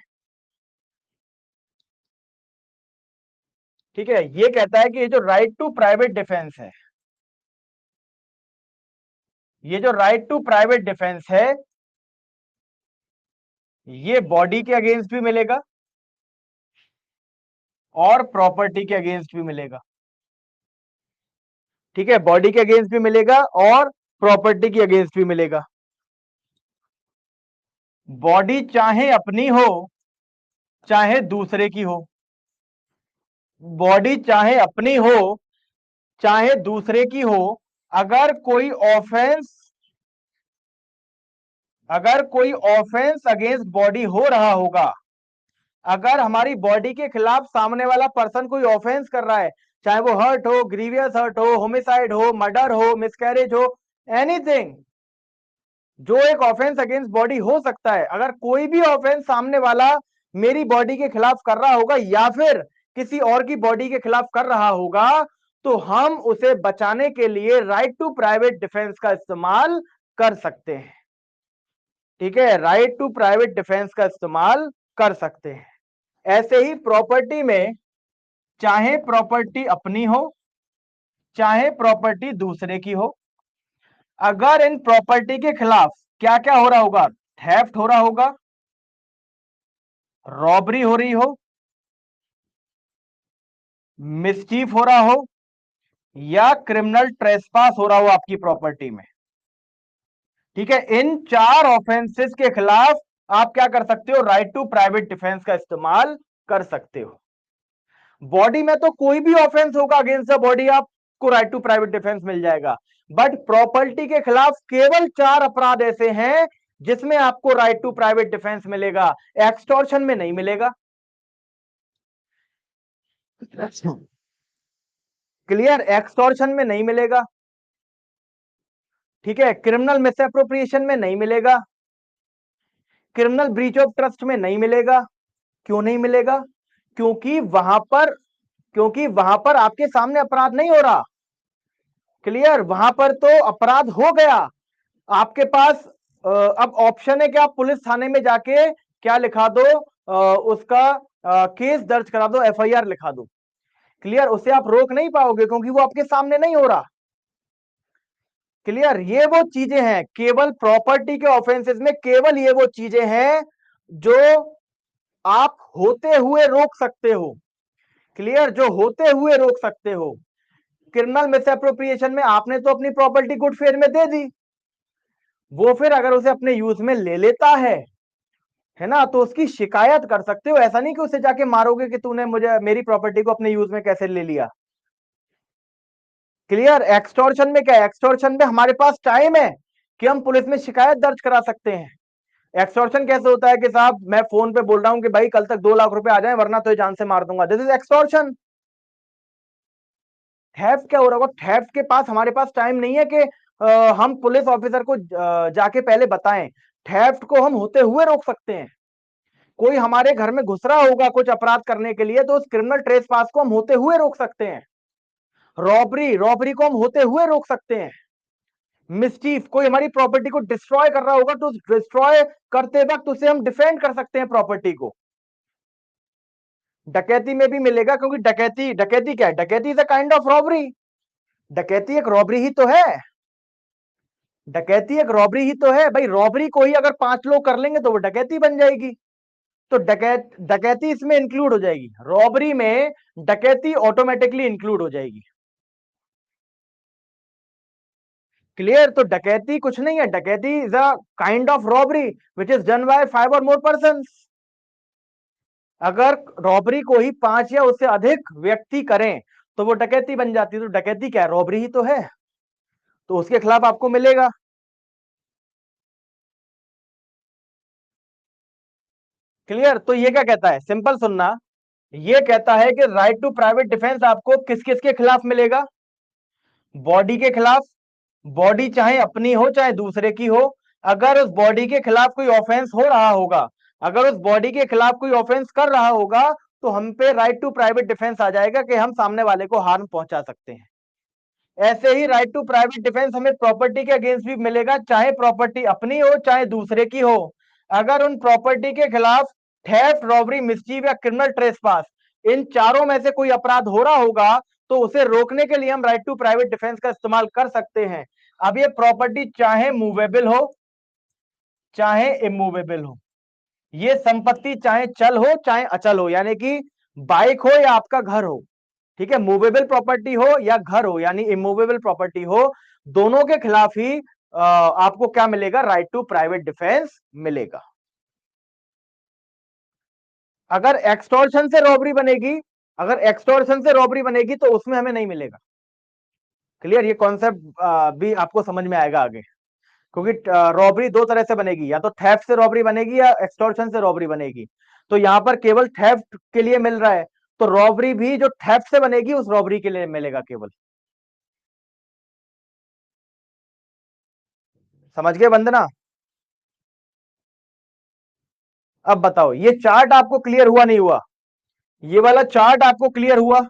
ठीक है, ये कहता है कि ये जो राइट टू प्राइवेट डिफेंस है, ये जो राइट टू प्राइवेट डिफेंस है, ये बॉडी के अगेंस्ट भी मिलेगा और प्रॉपर्टी के अगेंस्ट भी मिलेगा। ठीक है, बॉडी के अगेंस्ट भी मिलेगा और प्रॉपर्टी के अगेंस्ट भी मिलेगा। बॉडी चाहे अपनी हो चाहे दूसरे की हो, बॉडी चाहे अपनी हो चाहे दूसरे की हो, अगर कोई ऑफेंस अगेंस्ट बॉडी हो रहा होगा, अगर हमारी बॉडी के खिलाफ सामने वाला पर्सन कोई ऑफेंस कर रहा है, चाहे वो हर्ट हो, ग्रीवियस हर्ट हो, होमिसाइड हो, मर्डर हो, मिसकैरेज हो, एनीथिंग, जो एक ऑफेंस अगेंस्ट बॉडी हो सकता है, अगर कोई भी ऑफेंस सामने वाला मेरी बॉडी के खिलाफ कर रहा होगा या फिर किसी और की बॉडी के खिलाफ कर रहा होगा, तो हम उसे बचाने के लिए राइट टू प्राइवेट डिफेंस का इस्तेमाल कर सकते हैं। ठीक है, राइट टू प्राइवेट डिफेंस का इस्तेमाल कर सकते हैं। ऐसे ही प्रॉपर्टी में, चाहे प्रॉपर्टी अपनी हो चाहे प्रॉपर्टी दूसरे की हो, अगर इन प्रॉपर्टी के खिलाफ क्या क्या हो रहा होगा, थेफ्ट हो रहा होगा, रॉबरी हो रही हो, मिसचीफ हो रहा हो, या क्रिमिनल ट्रेसपास हो रहा हो आपकी प्रॉपर्टी में, ठीक है, इन चार ऑफेंसेस के खिलाफ आप क्या कर सकते हो, राइट टू प्राइवेट डिफेंस का इस्तेमाल कर सकते हो। बॉडी में तो कोई भी ऑफेंस होगा अगेंस्ट द बॉडी, आपको राइट टू प्राइवेट डिफेंस मिल जाएगा, बट प्रॉपर्टी के खिलाफ केवल चार अपराध ऐसे हैं जिसमें आपको राइट टू प्राइवेट डिफेंस मिलेगा, एक्सटॉर्शन में नहीं मिलेगा। क्लियर, एक्सटॉर्शन में नहीं मिलेगा। ठीक है, क्रिमिनल मिसएप्रोप्रिएशन में नहीं मिलेगा, क्रिमिनल ब्रीच ऑफ ट्रस्ट में नहीं मिलेगा। क्यों नहीं मिलेगा? क्योंकि वहां पर आपके सामने अपराध नहीं हो रहा। क्लियर, वहां पर तो अपराध हो गया आपके पास। अब ऑप्शन है कि आप पुलिस थाने में जाके क्या लिखा दो, उसका केस दर्ज करा दो, एफआईआर लिखा दो। क्लियर, उसे आप रोक नहीं पाओगे क्योंकि वो आपके सामने नहीं हो रहा। क्लियर, ये वो चीजें हैं, केवल प्रॉपर्टी के ऑफेंसेस में केवल ये वो चीजें हैं जो आप होते हुए रोक सकते हो। क्लियर, जो होते हुए रोक सकते हो। क्रिमिनल मिसएप्रोप्रिएशन में आपने तो अपनी प्रॉपर्टी गुड फेयर में दे दी, वो फिर अगर उसे अपने यूज में ले लेता है ना, तो उसकी शिकायत कर सकते हो। ऐसा नहीं कि उसे जाके मारोगे कि तूने मुझे मेरी प्रॉपर्टी को अपने यूज में कैसे ले लिया। क्लियर, एक्सटॉर्शन में क्या है, एक्सटॉर्शन में हमारे पास टाइम है कि हम पुलिस में शिकायत दर्ज करा सकते हैं। एक्सटॉर्शन कैसे होता है कि साहब मैं फोन पे बोल रहा हूं कि भाई कल तक 2 लाख रुपए आ जाए वरना तो जान से मार दूंगा, दिस इज एक्सटॉर्शन। थेफ्ट क्या हो रहा होगा, थेफ्ट के पास हमारे पास टाइम नहीं है कि हम पुलिस ऑफिसर को जाके पहले बताएं। थेफ्ट को हम होते हुए रोक सकते हैं। कोई हमारे घर में घुस रहा होगा कुछ अपराध करने के लिए, तो उस क्रिमिनल ट्रेसपास को हम होते हुए रोक सकते हैं। रॉबरी को हम होते हुए रोक सकते हैं। मिसचीफ, कोई हमारी प्रॉपर्टी को डिस्ट्रॉय कर रहा होगा तो डिस्ट्रॉय करते वक्त उसे हम डिफेंड कर सकते हैं प्रॉपर्टी को। डकैती में भी मिलेगा क्योंकि डकैती क्या है, डकैती is a kind of robbery. डकैती एक रॉबरी ही तो है। डकैती एक रॉबरी ही तो है भाई, रॉबरी को ही अगर 5 लोग कर लेंगे तो वो डकैती बन जाएगी। तो डकैती इसमें इंक्लूड हो जाएगी, रॉबरी में डकैती ऑटोमेटिकली इंक्लूड हो जाएगी। क्लियर, तो डकैती कुछ नहीं है, डकैती is a kind of robbery which is done by 5 और मोर पर्सन। अगर रॉबरी को ही 5 या उससे अधिक व्यक्ति करें तो वो डकैती बन जाती है। तो डकैती क्या है, रॉबरी ही तो है, तो उसके खिलाफ आपको मिलेगा। क्लियर, तो ये क्या कहता है, सिंपल सुनना, ये कहता है कि राइट टू प्राइवेट डिफेंस आपको किस किस के खिलाफ मिलेगा, बॉडी के खिलाफ, बॉडी चाहे अपनी हो चाहे दूसरे की हो, अगर उस बॉडी के खिलाफ कोई ऑफेंस हो रहा होगा, अगर उस बॉडी के खिलाफ कोई ऑफेंस कर रहा होगा, तो हम पे राइट टू प्राइवेट डिफेंस आ जाएगा कि हम सामने वाले को हार्म पहुंचा सकते हैं। ऐसे ही राइट टू प्राइवेट डिफेंस हमें प्रॉपर्टी के अगेंस्ट भी मिलेगा, चाहे प्रॉपर्टी अपनी हो चाहे दूसरे की हो। अगर उन प्रॉपर्टी के खिलाफ थेफ्ट, रॉबरी, मिसचीफ या क्रिमिनल ट्रेसपास, इन चारों में से कोई अपराध हो रहा होगा, तो उसे रोकने के लिए हम राइट टू प्राइवेट डिफेंस का इस्तेमाल कर सकते हैं। अब ये प्रॉपर्टी चाहे मूवेबल हो चाहे इमूवेबल हो, ये संपत्ति चाहे चल हो चाहे अचल हो, यानी कि बाइक हो या आपका घर हो, ठीक है, मूवेबल प्रॉपर्टी हो या घर हो, यानी इमूवेबल प्रॉपर्टी हो, दोनों के खिलाफ ही आपको क्या मिलेगा, राइट टू प्राइवेट डिफेंस मिलेगा। अगर एक्सटॉर्शन से रॉबरी बनेगी, अगर एक्सटॉर्शन से रॉबरी बनेगी तो उसमें हमें नहीं मिलेगा। क्लियर, ये कॉन्सेप्ट भी आपको समझ में आएगा आगे, क्योंकि रॉबरी दो तरह से बनेगी, या तो थेफ्ट से रॉबरी बनेगी या एक्सटॉर्शन से रॉबरी बनेगी। तो यहां पर केवल थेफ्ट के लिए मिल रहा है, तो रॉबरी भी जो थेफ्ट से बनेगी उस रॉबरी के लिए मिलेगा केवल। समझ गए वंदना? अब बताओ, ये चार्ट आपको क्लियर हुआ नहीं हुआ? ये वाला चार्ट आपको क्लियर हुआ?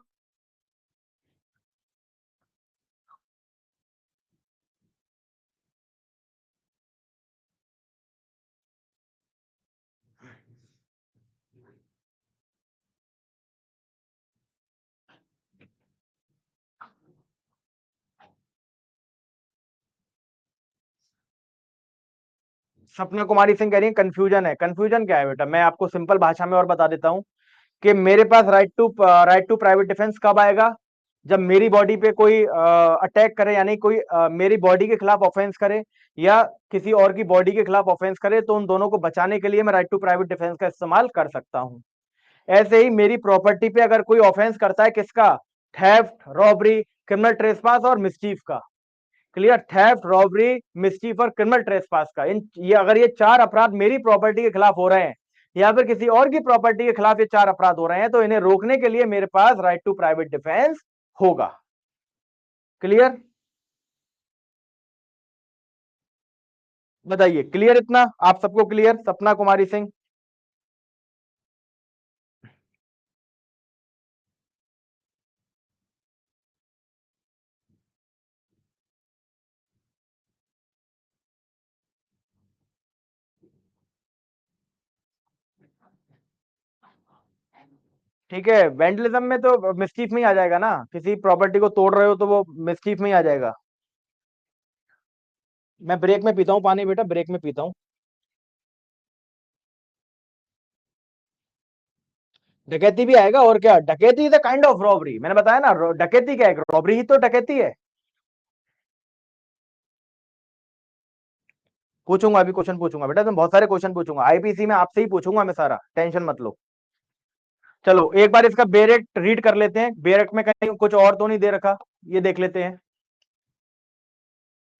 सपना कुमारी सिंह कह रही है कंफ्यूजन है। कंफ्यूजन क्या है बेटा, मैं आपको सिंपल भाषा में और बता देता हूं कि मेरे पास राइट टू प्राइवेट डिफेंस कब आएगा, जब मेरी बॉडी पे कोई अटैक करे, यानी कोई मेरी बॉडी के खिलाफ ऑफेंस करे या किसी और की बॉडी के खिलाफ ऑफेंस करे, तो उन दोनों को बचाने के लिए मैं राइट टू प्राइवेट डिफेंस का इस्तेमाल कर सकता हूं। ऐसे ही मेरी प्रॉपर्टी पे अगर कोई ऑफेंस करता है, किसका, थेफ्ट, रॉबरी, क्रिमिनल ट्रेसपास और मिसचीफ का। क्लियर, थेफ्ट, रॉबरी, मिसचीफ और क्रिमिनल ट्रेसपास का, इन ये अगर ये चार अपराध मेरी प्रॉपर्टी के खिलाफ हो रहे हैं या फिर किसी और की प्रॉपर्टी के खिलाफ ये चार अपराध हो रहे हैं, तो इन्हें रोकने के लिए मेरे पास राइट टू प्राइवेट डिफेंस होगा। क्लियर? बताइए, क्लियर इतना आप सबको? क्लियर सपना कुमारी सिंह? ठीक है, वेंडलिज्म में तो मिसचीफ में ही आ जाएगा ना, किसी प्रॉपर्टी को तोड़ रहे हो तो वो मिसचीफ में ही आ जाएगा। मैं ब्रेक में पीता हूँ पानी बेटा, ब्रेक में पीता हूँ। डकैती भी आएगा, और क्या, डकैती is a kind of robbery, मैंने बताया ना, डकैती क्या है, रॉबरी ही तो डकैती है। पूछूंगा, अभी क्वेश्चन पूछूंगा बेटा, मैं बहुत सारे क्वेश्चन पूछूंगा, आईपीसी में आपसे ही पूछूंगा मैं सारा, टेंशन मत लो। चलो एक बार इसका बेरेक्ट रीड कर लेते हैं, बेरेक्ट में कहीं कुछ और तो नहीं दे रखा, ये देख लेते हैं।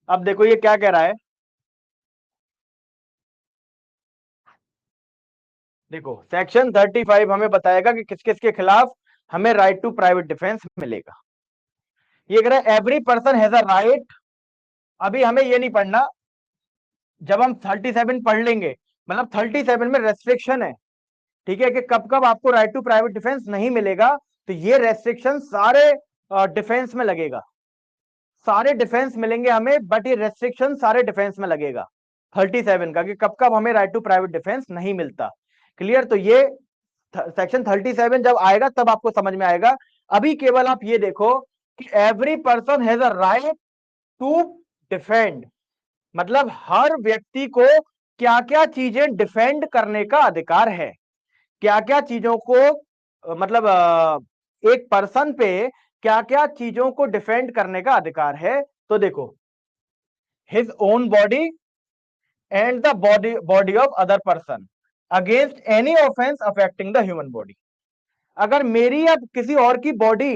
अब देखो ये क्या कह रहा है, देखो सेक्शन 35 हमें बताएगा कि किस किस के खिलाफ हमें राइट टू प्राइवेट डिफेंस मिलेगा। ये कह रहा है every person has a right, अभी हमें ये नहीं पढ़ना, जब हम 37 पढ़ लेंगे, मतलब 37 में रेस्ट्रिक्शन है, ठीक है, कि कब कब आपको राइट टू प्राइवेट डिफेंस नहीं मिलेगा, तो ये रेस्ट्रिक्शन सारे डिफेंस में लगेगा, सारे डिफेंस मिलेंगे हमें, बट ये रेस्ट्रिक्शन सारे डिफेंस में लगेगा 37 का, कि कब कब हमें राइट टू प्राइवेट डिफेंस नहीं मिलता। क्लियर, तो ये सेक्शन 37 जब आएगा तब आपको समझ में आएगा। अभी केवल आप ये देखो कि every person has a right to defend, मतलब हर व्यक्ति को क्या क्या चीजें डिफेंड करने का अधिकार है, क्या क्या चीजों को मतलब एक पर्सन पे क्या क्या चीजों को डिफेंड करने का अधिकार है। तो देखो, his own body and the body of other person against any offence affecting the human body. अगर मेरी या किसी और की बॉडी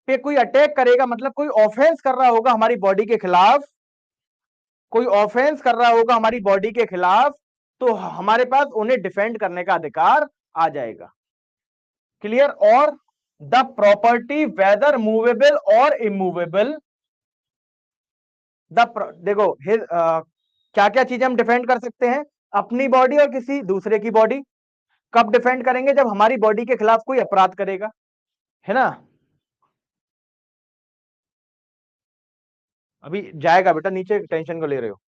पे कोई अटैक करेगा, मतलब कोई ऑफेंस कर रहा होगा हमारी बॉडी के खिलाफ, कोई ऑफेंस कर रहा होगा हमारी बॉडी के खिलाफ, तो हमारे पास उन्हें डिफेंड करने का अधिकार आ जाएगा। क्लियर, और द प्रॉपर्टी वेदर मूवेबल और इमूवेबल, द देखो क्या क्या चीजें हम डिफेंड कर सकते हैं, अपनी बॉडी और किसी दूसरे की बॉडी। कब डिफेंड करेंगे, जब हमारी बॉडी के खिलाफ कोई अपराध करेगा, है ना। अभी जाएगा बेटा नीचे, टेंशन को ले रहे हो।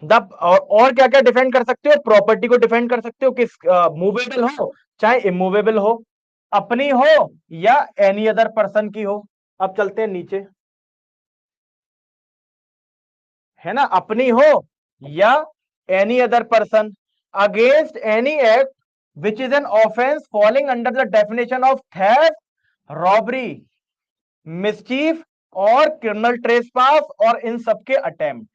द और क्या क्या डिफेंड कर सकते हो, प्रॉपर्टी को डिफेंड कर सकते हो, किस मूवेबल हो चाहे इमूवेबल हो, अपनी हो या एनी अदर पर्सन की हो। अब चलते हैं नीचे, है ना, अपनी हो या any other person, against any act which is an offence falling under the definition of theft, robbery, mischief और क्रिमिनल ट्रेसपास और इन सबके अटेम्प्ट,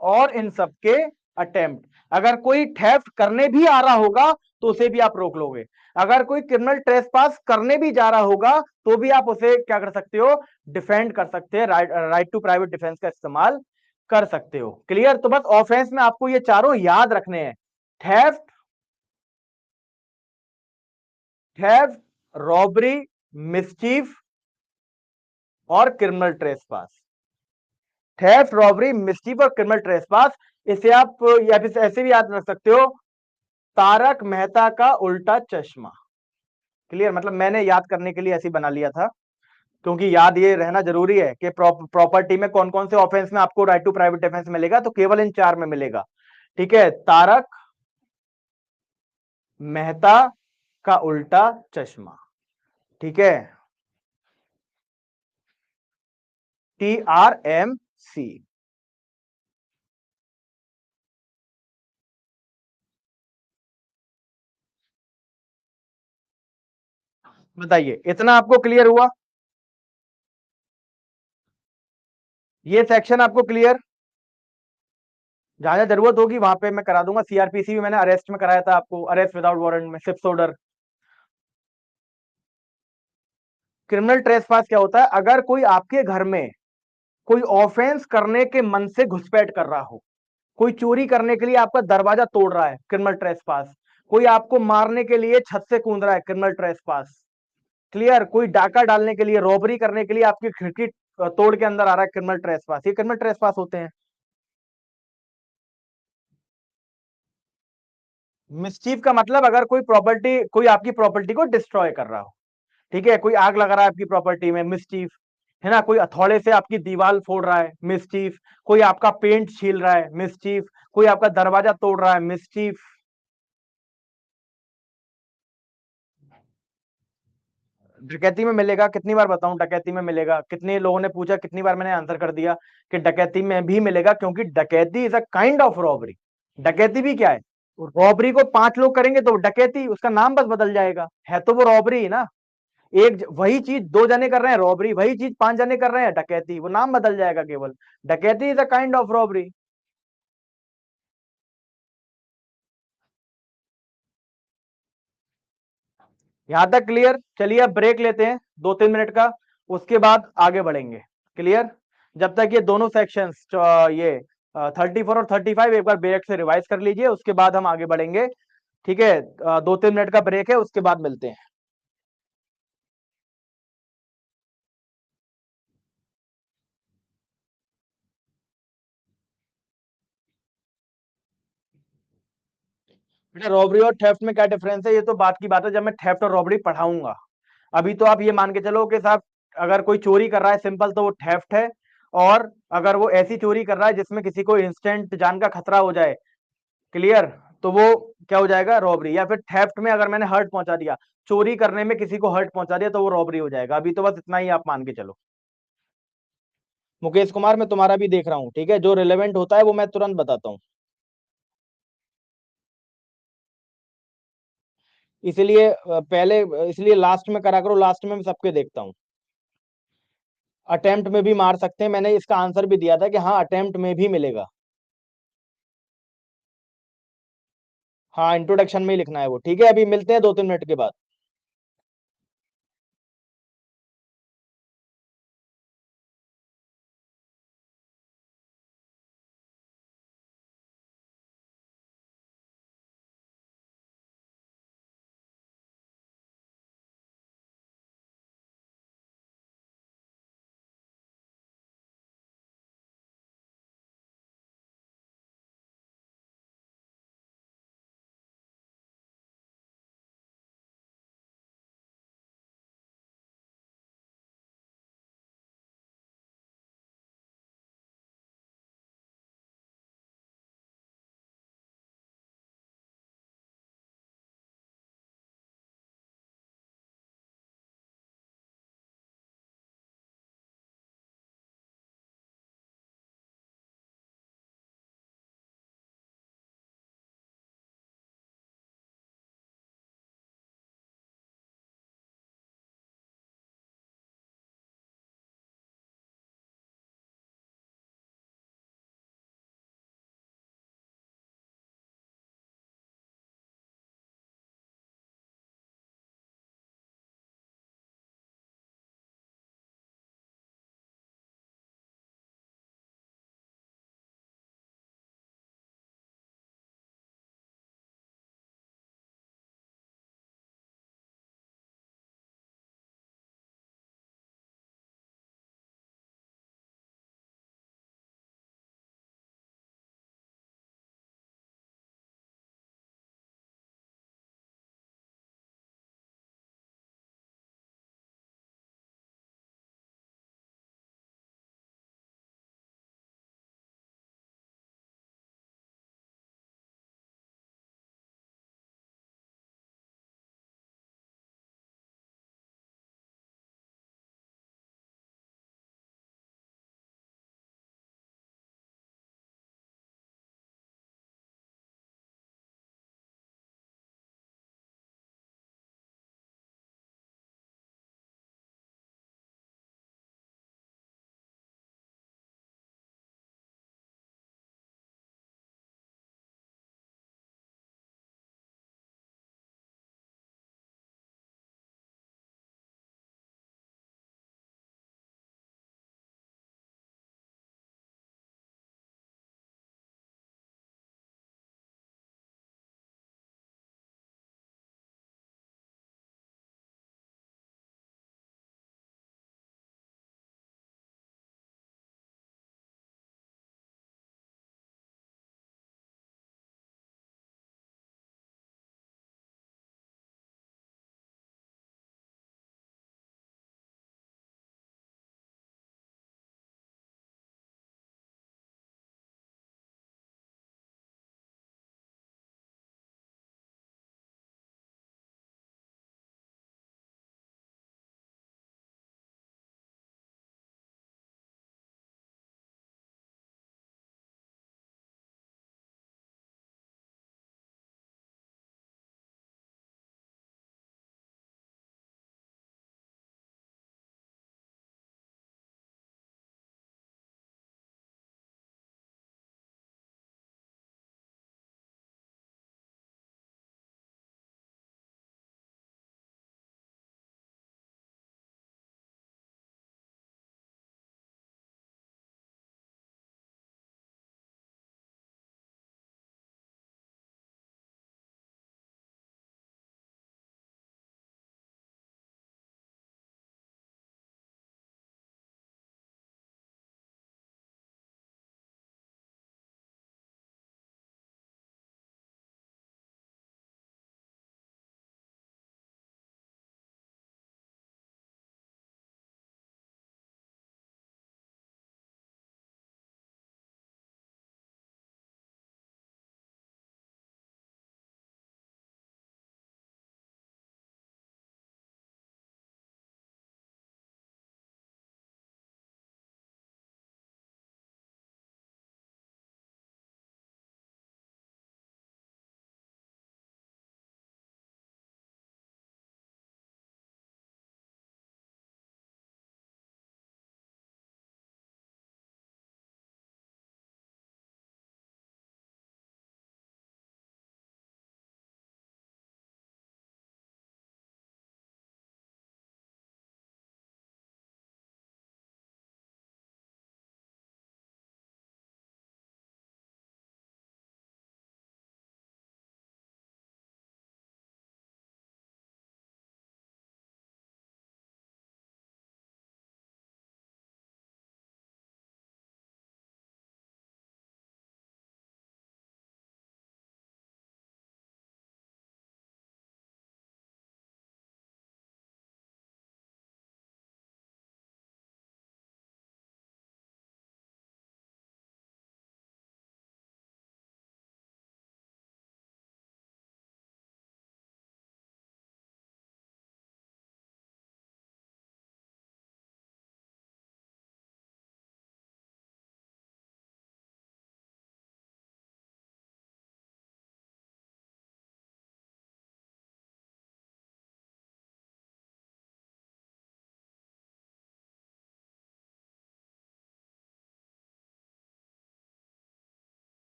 और इन सबके अटेम्प्ट। अगर कोई थेफ्ट करने भी आ रहा होगा तो उसे भी आप रोक लोगे, अगर कोई क्रिमिनल ट्रेसपास करने भी जा रहा होगा तो भी आप उसे क्या कर सकते हो, डिफेंड कर सकते हैं, राइट टू प्राइवेट डिफेंस का इस्तेमाल कर सकते हो। क्लियर? तो बस ऑफेंस में आपको ये चारों याद रखने हैं, थेफ्ट, थेफ्ट, रॉबरी, मिसचीफ और criminal trespass. Theft, robbery, mischief और क्रिमिनल ट्रेसपास, इसे आप या फिर ऐसे भी याद रख सकते हो, तारक मेहता का उल्टा चश्मा। क्लियर? मतलब मैंने याद करने के लिए ऐसे बना लिया था, क्योंकि याद ये रहना जरूरी है कि प्रॉपर्टी में कौन कौन से ऑफेंस में आपको राइट टू प्राइवेट डिफेंस मिलेगा, तो केवल इन चार में मिलेगा। ठीक है, तारक मेहता का उल्टा चश्मा। ठीक है, TRMC। बताइए, इतना आपको क्लियर हुआ? ये सेक्शन आपको क्लियर? जहां जहां जरूरत होगी वहां पे मैं करा दूंगा। सीआरपीसी भी मैंने अरेस्ट में कराया था आपको, अरेस्ट विदाउट वारंट में, सिप्स ऑर्डर। क्रिमिनल ट्रेसपास क्या होता है? अगर कोई आपके घर में कोई ऑफेंस करने के मन से घुसपैठ कर रहा हो, कोई चोरी करने के लिए आपका दरवाजा तोड़ रहा है, क्रिमिनल ट्रेसपास। कोई आपको मारने के लिए छत से कूद रहा है, क्रिमिनल ट्रेसपास। क्लियर? कोई डाका डालने के लिए, रॉबरी करने के लिए आपकी खिड़की तोड़ के अंदर आ रहा है, क्रिमिनल ट्रेसपास। ये क्रिमिनल ट्रेसपास होते हैं। मिसचीफ का मतलब अगर कोई प्रॉपर्टी, कोई आपकी प्रॉपर्टी को डिस्ट्रॉय कर रहा हो। ठीक है, कोई आग लगा रहा है आपकी प्रॉपर्टी में, मिसचीफ है ना। कोई हथौड़े से आपकी दीवार फोड़ रहा है, मिसचीफ। कोई आपका पेंट छील रहा है, मिसचीफ। कोई आपका दरवाजा तोड़ रहा है, मिसचीफ। डकैती में मिलेगा, कितनी बार बताऊं डकैती में मिलेगा? कितने लोगों ने पूछा, कितनी बार मैंने आंसर कर दिया कि डकैती में भी मिलेगा, क्योंकि डकैती is a kind of robbery. डकैती भी क्या है? रॉबरी को पांच लोग करेंगे तो डकैती, उसका नाम बस बदल जाएगा, है तो वो रॉबरी ही ना। वही चीज दो जने कर रहे हैं रॉबरी, वही चीज पांच जने कर रहे हैं डकैती, वो नाम बदल जाएगा केवल। डकैती is a kind of robbery. यहां तक क्लियर? चलिए अब ब्रेक लेते हैं 2-3 मिनट का, उसके बाद आगे बढ़ेंगे। क्लियर? जब तक ये दोनों सेक्शंस, ये 34 और 35 एक बार ब्रेक से रिवाइज कर लीजिए, उसके बाद हम आगे बढ़ेंगे। ठीक है, 2-3 मिनट का ब्रेक है, उसके बाद मिलते हैं। बेटा, रॉबरी और थेफ्ट में क्या डिफरेंस है, ये तो बात की बात है जब मैं थेफ्ट और रॉबरी पढ़ाऊंगा। अभी तो आप ये मान के चलो कि साहब, अगर कोई चोरी कर रहा है सिंपल, तो वो थेफ्ट है। और अगर वो ऐसी चोरी कर रहा है जिसमें किसी को इंस्टेंट जान का खतरा हो जाए, क्लियर, तो वो क्या हो जाएगा, रॉबरी। या फिर थेफ्ट में अगर मैंने हर्ट पहुंचा दिया, चोरी करने में किसी को हर्ट पहुंचा दिया, तो वो रॉबरी हो जाएगा। अभी तो बस इतना ही आप मान के चलो। मुकेश कुमार, मैं तुम्हारा भी देख रहा हूँ, ठीक है, जो रिलेवेंट होता है वो मैं तुरंत बताता हूँ। इसलिए पहले, इसलिए लास्ट में करा करो, लास्ट में मैं सबके देखता हूँ। अटेम्प्ट में भी मार सकते हैं, मैंने इसका आंसर भी दिया था कि हाँ अटेम्प्ट में भी मिलेगा। हाँ, इंट्रोडक्शन में ही लिखना है वो। ठीक है, अभी मिलते हैं 2-3 मिनट के बाद।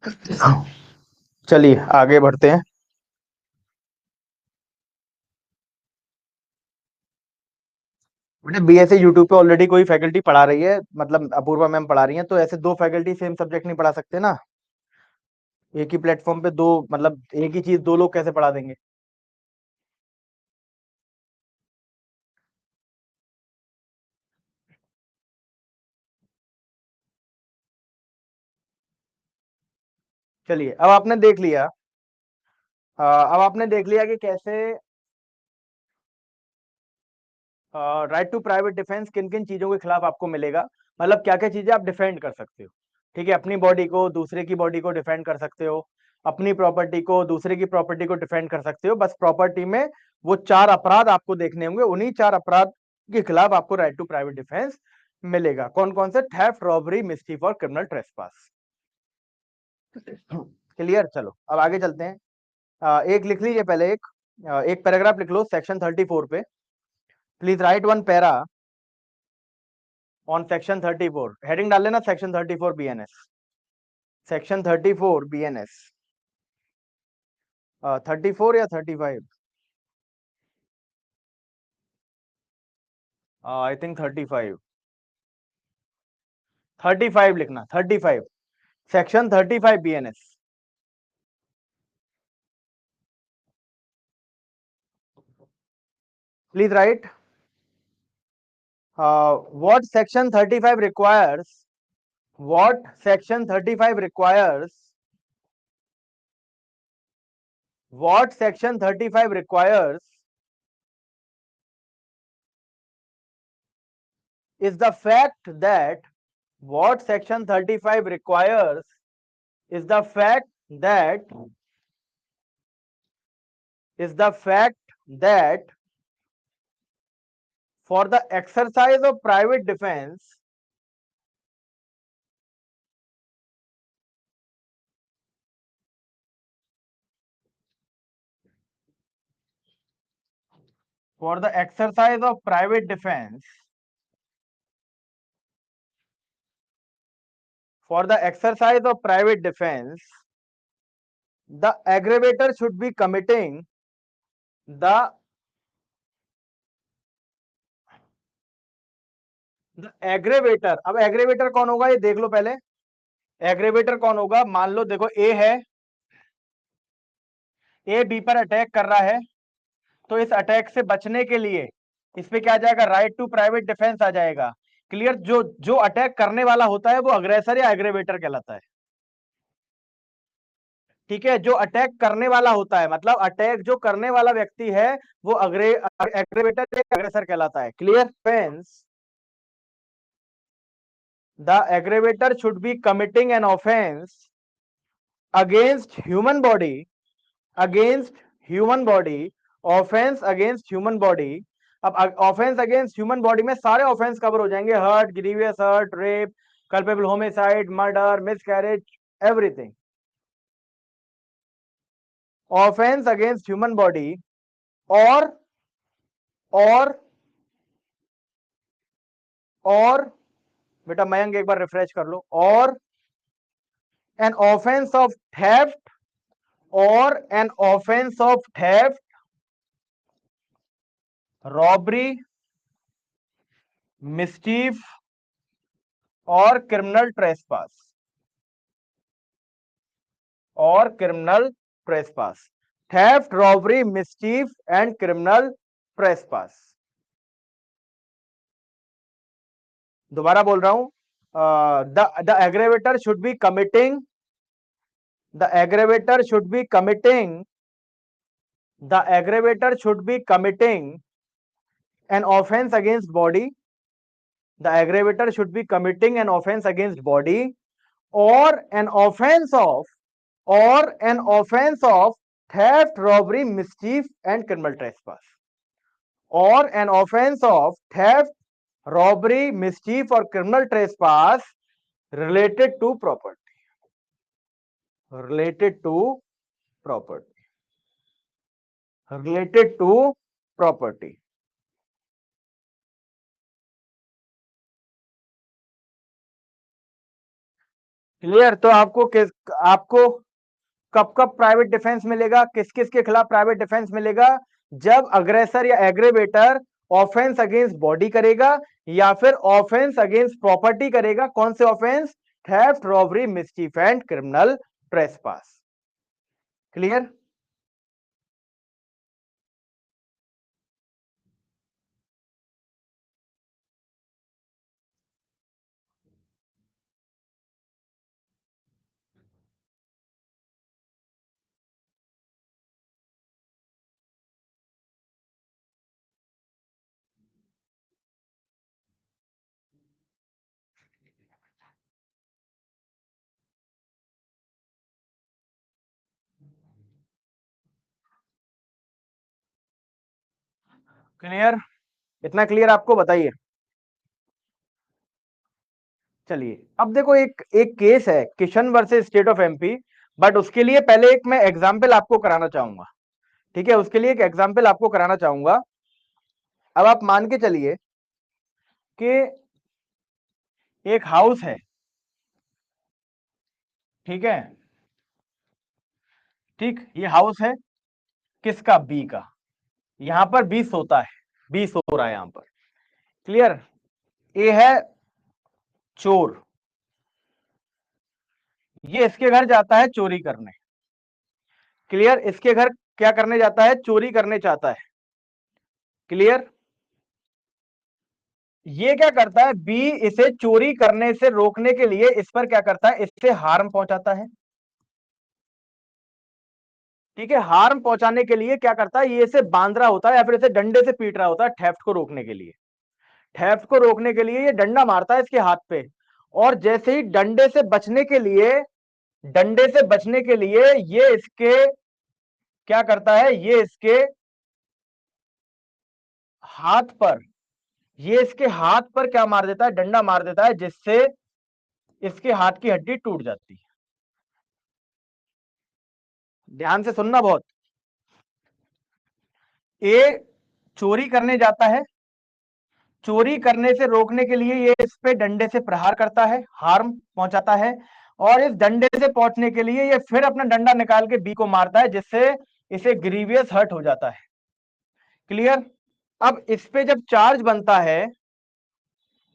चलिए आगे बढ़ते हैं। बेटे बीएससी यूट्यूब पे ऑलरेडी कोई फैकल्टी पढ़ा रही है, मतलब अपूर्वा मैम पढ़ा रही हैं, तो ऐसे दो फैकल्टी सेम सब्जेक्ट नहीं पढ़ा सकते ना। एक ही प्लेटफॉर्म पे दो, मतलब एक ही चीज दो लोग कैसे पढ़ा देंगे। चलिए अब आपने देख लिया, अब आपने देख लिया कि कैसे राइट टू प्राइवेट डिफेंस किन किन चीजों के खिलाफ आपको मिलेगा, मतलब क्या क्या चीजें आप डिफेंड कर सकते हो। ठीक है, अपनी बॉडी को, दूसरे की बॉडी को डिफेंड कर सकते हो, अपनी प्रॉपर्टी को, दूसरे की प्रॉपर्टी को डिफेंड कर सकते हो। बस प्रॉपर्टी में वो चार अपराध आपको देखने होंगे, उन्हीं चार अपराध के खिलाफ आपको राइट टू प्राइवेट डिफेंस मिलेगा। कौन कौन से? थेफ्ट, रॉबरी, मिसचीफ और क्रिमिनल ट्रेसपास। क्लियर? चलो अब आगे चलते हैं। एक लिख लीजिए पहले, एक पैराग्राफ लिख लो सेक्शन 34 पे। Please right one para on section 34। Heading डाल लेना सेक्शन 34 बीएनएस। Section 34 BNS. 34 या 35? I think 35। 35 लिखना, 35, section 35 BNS. Please right what section 35 requires, what section 35 requires, what section 35 requires is the fact that, what section 35 requires is the fact that, is the fact that for the exercise of private defense, for the exercise of private defense, for the exercise of private defense, the aggravator should be committing the aggravator। अब aggravator कौन होगा ये देख लो पहले। एग्रेवेटर कौन होगा? मान लो देखो ए है, ए बी पर अटैक कर रहा है, तो इस अटैक से बचने के लिए इस पे क्या आ जाएगा? राइट टू प्राइवेट डिफेंस आ जाएगा। क्लियर? जो जो अटैक करने वाला होता है वो अग्रेसर या एग्रेवेटर कहलाता है। ठीक है, जो अटैक करने वाला होता है, मतलब अटैक जो करने वाला व्यक्ति है वो एग्रेवेटर या अग्रेसर कहलाता है। Clear? Defence, the aggravator should be committing an offence against human body, against human body, offence against human body. अब ऑफेंस अगेंस्ट ह्यूमन बॉडी में सारे ऑफेंस कवर हो जाएंगे, hurt, grievous hurt, rape, culpable homicide, murder, miscarriage, everything. Offence against human body और और और बेटा मयंक एक बार रिफ्रेश कर लो। और एन ऑफेंस ऑफ थेफ्ट, और an offence of theft, robbery, mischief और क्रिमिनल ट्रेसपास, और criminal trespass. Theft, robbery, mischief and criminal trespass. दोबारा बोल रहा हूं, the aggravator should be committing, the aggravator should be committing, the aggravator should be committing an offence against body, the aggravator should be committing an offence against body, और an offence of, or an offense of theft, robbery, mischief and criminal trespass, or an offense of theft, robbery, mischief or criminal trespass related to property, related to property, related to property। Clear? तो आपको कब कब private defence मिलेगा, किस किस के खिलाफ private defence मिलेगा? जब अग्रेसर या एग्रीवेटर ऑफेंस अगेंस्ट बॉडी करेगा या फिर ऑफेंस अगेंस्ट प्रॉपर्टी करेगा। कौन से offence? Theft, robbery, mischief and criminal trespass. Clear? Clear? इतना क्लियर आपको? बताइए। चलिए अब देखो, एक एक केस है Kishan versus State of MP, but उसके लिए पहले एक मैं एग्जांपल आपको कराना चाहूंगा। ठीक है, उसके लिए एक एग्जांपल आपको कराना चाहूंगा। अब आप मान के चलिए कि एक हाउस है, ठीक है? ठीक, ये हाउस है किसका? बी का। यहां पर बी सोता है, बी सो रहा है यहां पर। क्लियर? ए है चोर, ये इसके घर जाता है चोरी करने। क्लियर? इसके घर क्या करने जाता है? चोरी करने चाहता है। क्लियर? ये क्या करता है? बी इसे चोरी करने से रोकने के लिए इस पर क्या करता है? इससे हार्म पहुंचाता है। ठीक है, हार्म पहुंचाने के लिए क्या करता है? ये इसे बांध रहा होता है या फिर इसे डंडे से पीट रहा होता है थेफ्ट को रोकने के लिए। थेफ्ट को रोकने के लिए ये डंडा मारता है इसके हाथ पे, और जैसे ही डंडे से बचने के लिए ये इसके क्या करता है? ये इसके हाथ पर ये इसके हाथ पर क्या मार देता है? डंडा मार देता है, जिससे इसके हाथ की हड्डी टूट जाती है। ध्यान से सुनना बहुत। ए चोरी करने जाता है, चोरी करने से रोकने के लिए ये इस पे डंडे से प्रहार करता है, हार्म पहुंचाता है, और इस डंडे से पहुंचने के लिए ये फिर अपना डंडा निकाल के बी को मारता है, जिससे इसे ग्रीवियस हर्ट हो जाता है। क्लियर? अब इस पे जब चार्ज बनता है,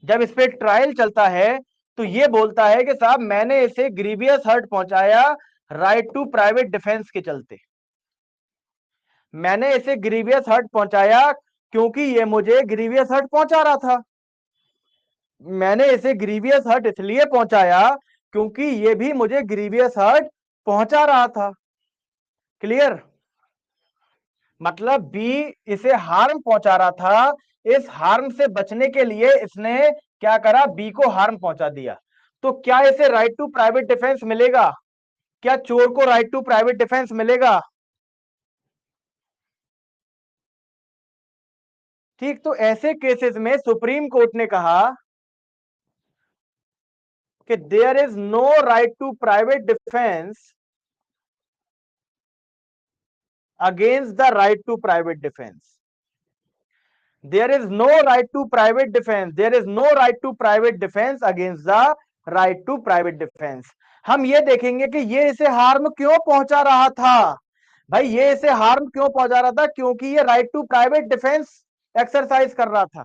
जब इस पे ट्रायल चलता है, तो ये बोलता है कि साहब मैंने इसे ग्रीवियस हर्ट पहुंचाया राइट टू प्राइवेट डिफेंस के चलते। मैंने इसे ग्रीवियस हर्ट पहुंचाया क्योंकि ये मुझे ग्रीवियस हर्ट पहुंचा रहा था। मैंने इसे ग्रीवियस हर्ट इसलिए पहुंचाया क्योंकि ये भी मुझे ग्रीवियस हर्ट पहुंचा रहा था। क्लियर? मतलब बी इसे हार्म पहुंचा रहा था, इस हार्म से बचने के लिए इसने क्या करा? बी को हार्म पहुंचा दिया। तो क्या इसे राइट टू प्राइवेट डिफेंस मिलेगा? क्या चोर को राइट टू प्राइवेट डिफेंस मिलेगा? ठीक, तो ऐसे केसेस में सुप्रीम कोर्ट ने कहा कि there is no right to private defence against the right to private defence. There is no right to private defence, there is no right to private defence against the right to private defence. हम ये देखेंगे कि ये इसे harm क्यों पहुंचा रहा था। भाई ये इसे हार्म क्यों पहुंचा रहा था? क्योंकि ये right to private defence exercise कर रहा था,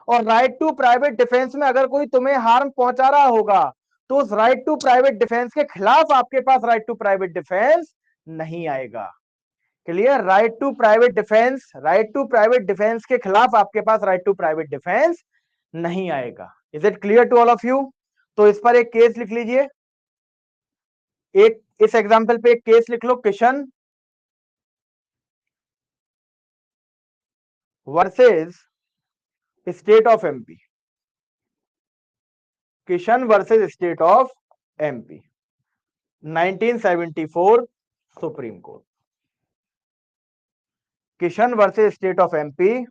और राइट टू प्राइवेट डिफेंस में अगर कोई तुम्हें हार्म पहुंचा रहा होगा तो उस राइट टू प्राइवेट डिफेंस के खिलाफ आपके पास राइट टू प्राइवेट डिफेंस नहीं आएगा। Clear? Right to private defence, right to private defence के खिलाफ आपके पास राइट टू प्राइवेट डिफेंस नहीं आएगा। Is it clear to all of you? तो इस पर एक केस लिख लीजिए। एक इस एग्जांपल पे एक केस लिख लो, Kishan versus State of MP. Kishan versus State of MP, 1974 Supreme Court. Kishan versus State of MP,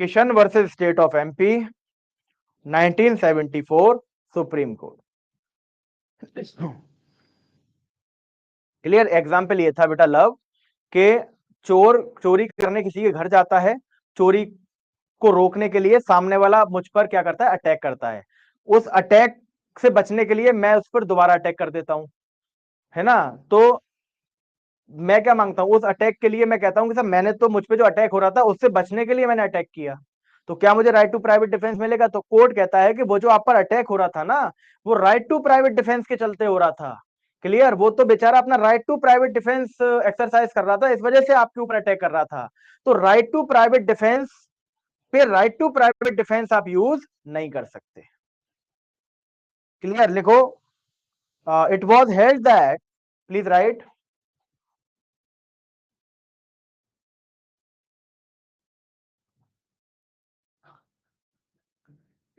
Kishan versus State of MP, 1974 Supreme Court. Clear? Example ये था बेटा लव, के चोर चोरी करने किसी के घर जाता है, चोरी को रोकने के लिए सामने वाला मुझ पर क्या करता है, अटैक करता है। उस अटैक से बचने के लिए मैं उस पर दोबारा अटैक कर देता हूं, है ना। तो मैं क्या मांगता हूं, उस अटैक के लिए मैं कहता हूं कि सर मैंने तो, मुझ पे जो अटैक हो रहा था उससे बचने के लिए मैंने अटैक किया, तो क्या मुझे राइट टू प्राइवेट डिफेंस मिलेगा? तो कोर्ट कहता है कि वो जो आप पर अटैक हो रहा था ना, वो राइट टू प्राइवेट डिफेंस के चलते हो रहा था। क्लियर? वो तो बेचारा अपना right to private defence exercise कर रहा था, इस वजह से आपके ऊपर अटैक कर रहा था। तो राइट टू प्राइवेट डिफेंस पे राइट टू प्राइवेट डिफेंस आप यूज नहीं कर सकते। क्लियर? लिखो, it was held that, please right,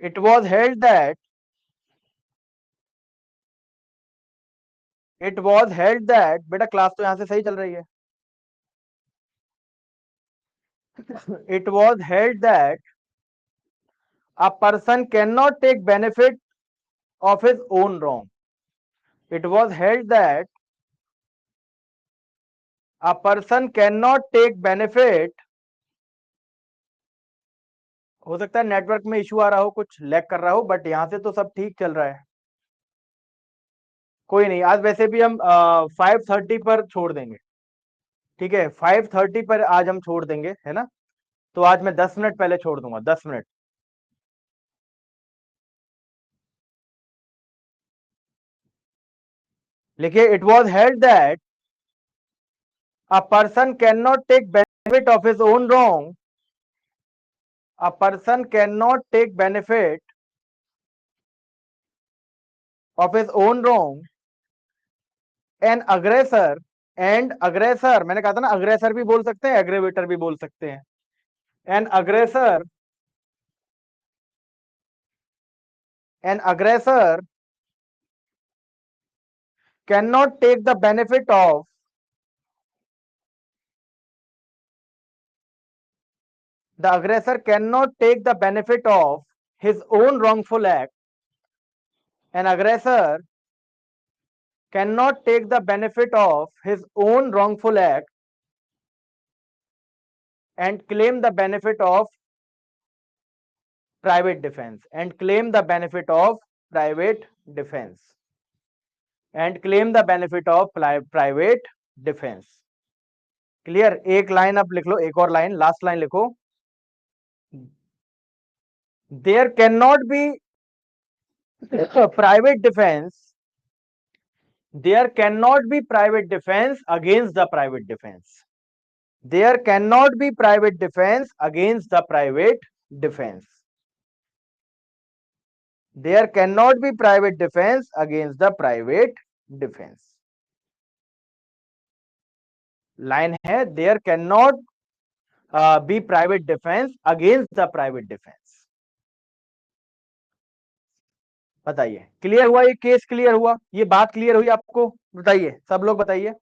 it was held that, it was held that, बेटा क्लास तो यहां से सही चल रही है। It was held that a person cannot take benefit of his own wrong. It was held that a person cannot take benefit, हो सकता है नेटवर्क में इशू आ रहा हो, कुछ लैग कर रहा हो, बट यहां से तो सब ठीक चल रहा है। कोई नहीं, आज वैसे भी हम 5:30 पर छोड़ देंगे, ठीक है, 5:30 पर आज हम छोड़ देंगे, है ना। तो आज मैं 10 मिनट पहले छोड़ दूंगा, 10 मिनट। लिखिए, it was held that a person cannot take benefit of his own wrong, a person cannot take benefit of his own wrong, an aggressor, and aggressor, मैंने कहा था ना, अग्रेसर भी बोल सकते हैं, एग्रेवेटर भी बोल सकते हैं। N aggressor, an aggressor cannot take the benefit of, the aggressor cannot take the benefit of his own wrongful act, an aggressor cannot take the benefit of his own wrongful act and claim the benefit of private defense, and claim the benefit of private defense, and claim the benefit of private defense. Clear? एक line आप लिख लो, एक और line, last line लिखो, there can not be private defence, there can not be private defence against the private defence, there can not be private defence against the private defence, there can not be private defence against the private defence. Line है, there can not be private defence against the private defence. बताइए, clear हुआ? ये case clear हुआ? ये बात clear हुई आपको? बताइए, सब लोग बताइए,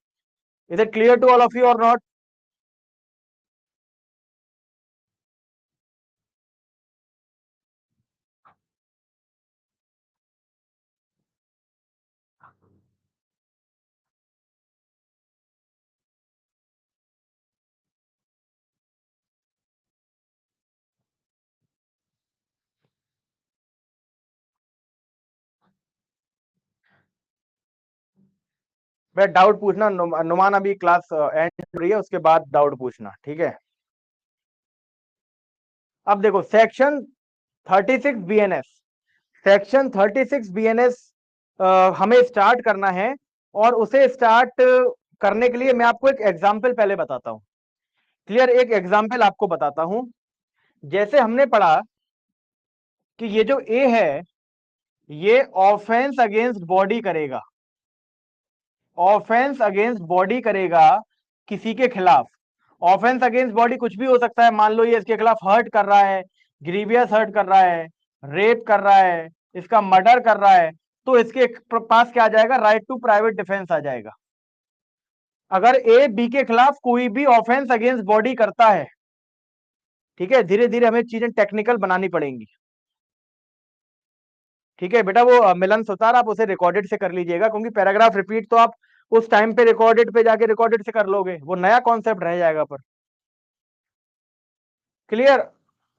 is it clear to all of you और नॉट? मैं डाउट पूछना, नुमान अभी क्लास एंड हो रही है, उसके बाद डाउट पूछना, ठीक है। अब देखो, सेक्शन 36 बीएनएस, सेक्शन 36 बीएनएस हमें स्टार्ट करना है, और उसे स्टार्ट करने के लिए मैं आपको एक एग्जाम्पल पहले बताता हूं। क्लियर? एक एग्जाम्पल आपको बताता हूं। जैसे हमने पढ़ा कि ये जो ए है, ये ऑफेंस अगेंस्ट बॉडी करेगा, ऑफेंस अगेंस्ट बॉडी करेगा किसी के खिलाफ। ऑफेंस अगेंस्ट बॉडी कुछ भी हो सकता है, मान लो ये इसके खिलाफ हर्ट कर रहा है, ग्रीवियस हर्ट कर रहा है, रेप कर रहा है, इसका मर्डर कर रहा है, तो इसके पास क्या आ जाएगा, राइट टू प्राइवेट डिफेंस आ जाएगा। अगर ए बी के खिलाफ कोई भी ऑफेंस अगेंस्ट बॉडी करता है, ठीक है, धीरे धीरे हमें चीजें टेक्निकल बनानी पड़ेंगी, ठीक है बेटा। वो मिलन सुतार, आप उसे रिकॉर्डेड से कर लीजिएगा, क्योंकि पैराग्राफ रिपीट तो आप उस टाइम पे रिकॉर्डेड पे जाके रिकॉर्डेड से कर लोगे, वो नया कॉन्सेप्ट रह जाएगा। पर क्लियर।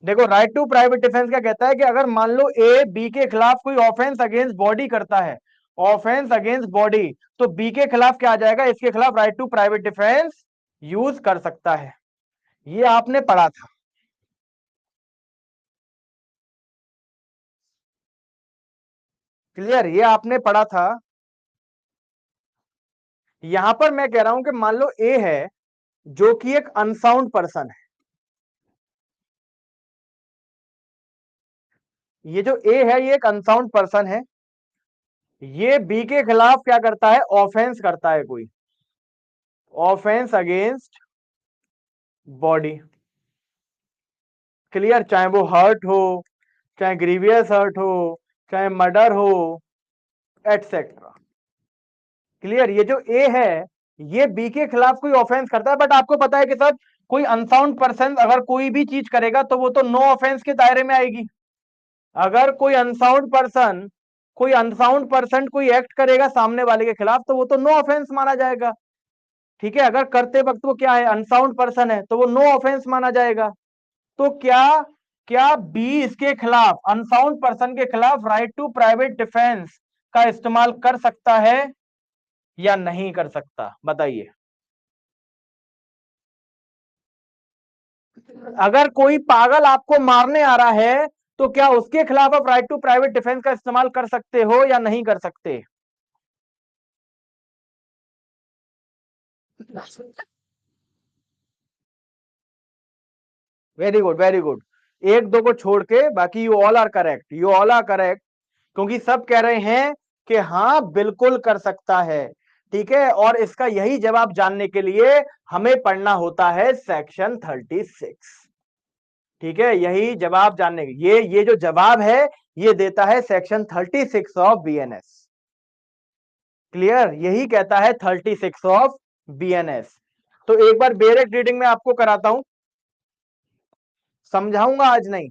देखो राइट टू प्राइवेट डिफेंस क्या कहता है कि अगर मान लो ए बी के खिलाफ कोई ऑफेंस अगेंस्ट बॉडी करता है, ऑफेंस अगेंस्ट बॉडी, तो बी के खिलाफ क्या आ जाएगा, इसके खिलाफ right to private defence use कर सकता है। ये आपने पढ़ा था। क्लियर, ये आपने पढ़ा था। यहां पर मैं कह रहा हूं कि मान लो ए है जो कि एक अनसाउंड पर्सन है, ये जो ए है ये एक अनसाउंड पर्सन है, ये बी के खिलाफ क्या करता है, ऑफेंस करता है, कोई ऑफेंस अगेंस्ट बॉडी। क्लियर, चाहे वो हर्ट हो, चाहे ग्रीवियस हर्ट हो, चाहे मर्डर हो, एटसेट्रा। क्लियर, ये जो ए है ये बी के खिलाफ कोई ऑफेंस करता है, बट आपको पता है कि सर कोई अनसाउंड पर्सन अगर कोई भी चीज करेगा तो वो तो नो ऑफेंस के दायरे में आएगी। अगर कोई अनसाउंड पर्सन कोई एक्ट करेगा सामने वाले के खिलाफ तो वो तो नो ऑफेंस माना जाएगा। ठीक है, अगर करते वक्त वो क्या है, अनसाउंड पर्सन है, तो वो नो ऑफेंस माना जाएगा। तो क्या क्या बी इसके खिलाफ, अनसाउंड पर्सन के खिलाफ राइट टू प्राइवेट डिफेंस का इस्तेमाल कर सकता है या नहीं कर सकता, बताइए। अगर कोई पागल आपको मारने आ रहा है तो क्या उसके खिलाफ आप राइट टू प्राइवेट डिफेंस का इस्तेमाल कर सकते हो या नहीं कर सकते? Very good, very good. एक दो को छोड़ के बाकी you all are correct, you all are correct, क्योंकि सब कह रहे हैं कि हाँ बिल्कुल कर सकता है। ठीक है, और इसका यही जवाब जानने के लिए हमें पढ़ना होता है सेक्शन 36। ठीक है, यही जवाब जानने के ये जो जवाब है ये देता है सेक्शन 36 ऑफ बीएनएस। क्लियर, यही कहता है 36 ऑफ बीएनएस। तो एक बार बेरेक्ट रीडिंग में आपको कराता हूं, समझाऊंगा आज नहीं,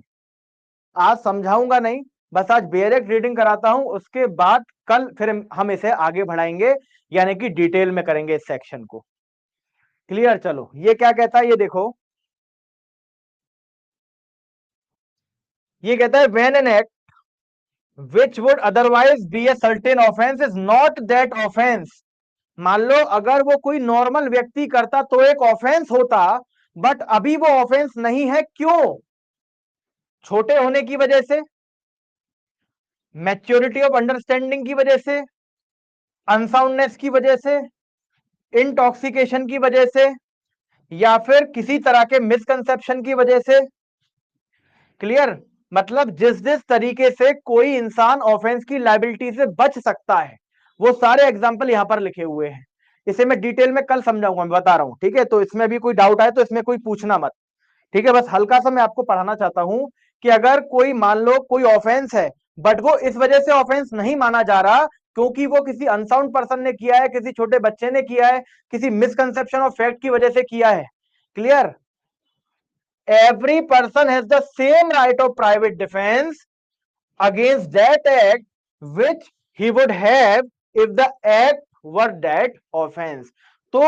आज समझाऊंगा नहीं, बस आज बेरेक्ट रीडिंग कराता हूं, उसके बाद कल फिर हम इसे आगे बढ़ाएंगे, यानी कि डिटेल में करेंगे इस सेक्शन को। क्लियर, चलो ये क्या कहता है ये देखो, ये कहता है when an act which would otherwise be a certain offense is not that offense। मान लो अगर वो कोई नॉर्मल व्यक्ति करता तो एक ऑफेंस होता, बट अभी वो ऑफेंस नहीं है, क्यों? छोटे होने की वजह से, मैच्योरिटी ऑफ अंडरस्टैंडिंग की वजह से, अनसाउंडनेस की वजह से, इंटॉक्सिकेशन की वजह से, या फिर किसी तरह के मिसकंसेप्शन की वजह से। क्लियर, मतलब जिस जिस तरीके से कोई इंसान ऑफेंस की लायबिलिटी से बच सकता है वो सारे एग्जांपल यहां पर लिखे हुए हैं। इसे मैं डिटेल में कल समझाऊंगा, मैं बता रहा हूं। ठीक है, तो इसमें भी कोई डाउट आए तो इसमें कोई पूछना मत। ठीक है, बस हल्का सा मैं आपको पढ़ाना चाहता हूं कि अगर कोई मान लो कोई ऑफेंस है, बट वो इस वजह से ऑफेंस नहीं माना जा रहा क्योंकि वो किसी अनसाउंड पर्सन ने किया है, किसी छोटे बच्चे ने किया है, किसी मिसकंसेप्शन ऑफ फैक्ट की वजह से किया है। Clear, every person has the same right of private defense against that act which he would have if the act were that offense। तो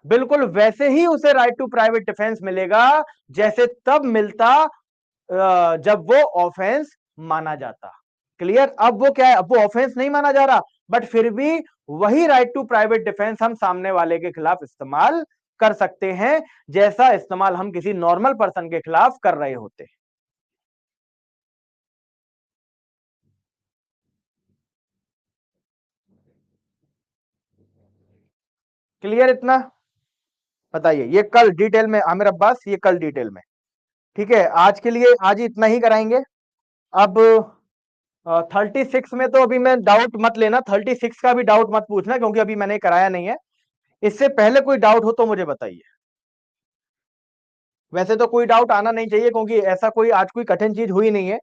बिल्कुल वैसे ही उसे राइट टू प्राइवेट डिफेंस मिलेगा जैसे तब मिलता जब वो ऑफेंस माना जाता। क्लियर, अब वो क्या है, अब वो ऑफेंस नहीं माना जा रहा, बट फिर भी वही राइट टू प्राइवेट डिफेंस हम सामने वाले के खिलाफ इस्तेमाल कर सकते हैं जैसा इस्तेमाल हम किसी नॉर्मल पर्सन के खिलाफ कर रहे होते हैं। क्लियर इतना? बताइए, ये कल डिटेल में आमिर अब्बास, ये कल डिटेल में। ठीक है, आज के लिए आज ही इतना ही कराएंगे। अब 36 में तो अभी मैं डाउट मत लेना, 36 का भी डाउट मत पूछना क्योंकि अभी मैंने कराया नहीं है। इससे पहले कोई डाउट हो तो मुझे बताइए। वैसे तो कोई डाउट आना नहीं चाहिए क्योंकि ऐसा कोई आज कोई कठिन चीज हुई नहीं है,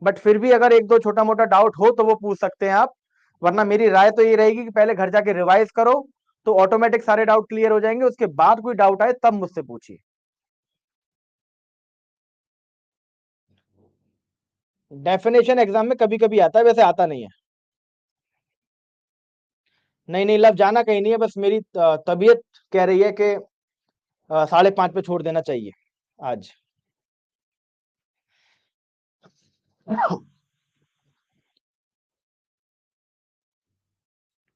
बट फिर भी अगर एक दो छोटा मोटा डाउट हो तो वो पूछ सकते हैं आप, वरना मेरी राय तो ये रहेगी कि पहले घर जाके रिवाइज करो तो ऑटोमेटिक सारे डाउट क्लियर हो जाएंगे, उसके बाद कोई डाउट आए तब मुझसे पूछिए। डेफिनेशन एग्जाम में कभी कभी आता है, वैसे आता नहीं है। नहीं नहीं लब जाना कहीं नहीं है, बस मेरी तबीयत कह रही है कि 5:30 पे छोड़ देना चाहिए आज।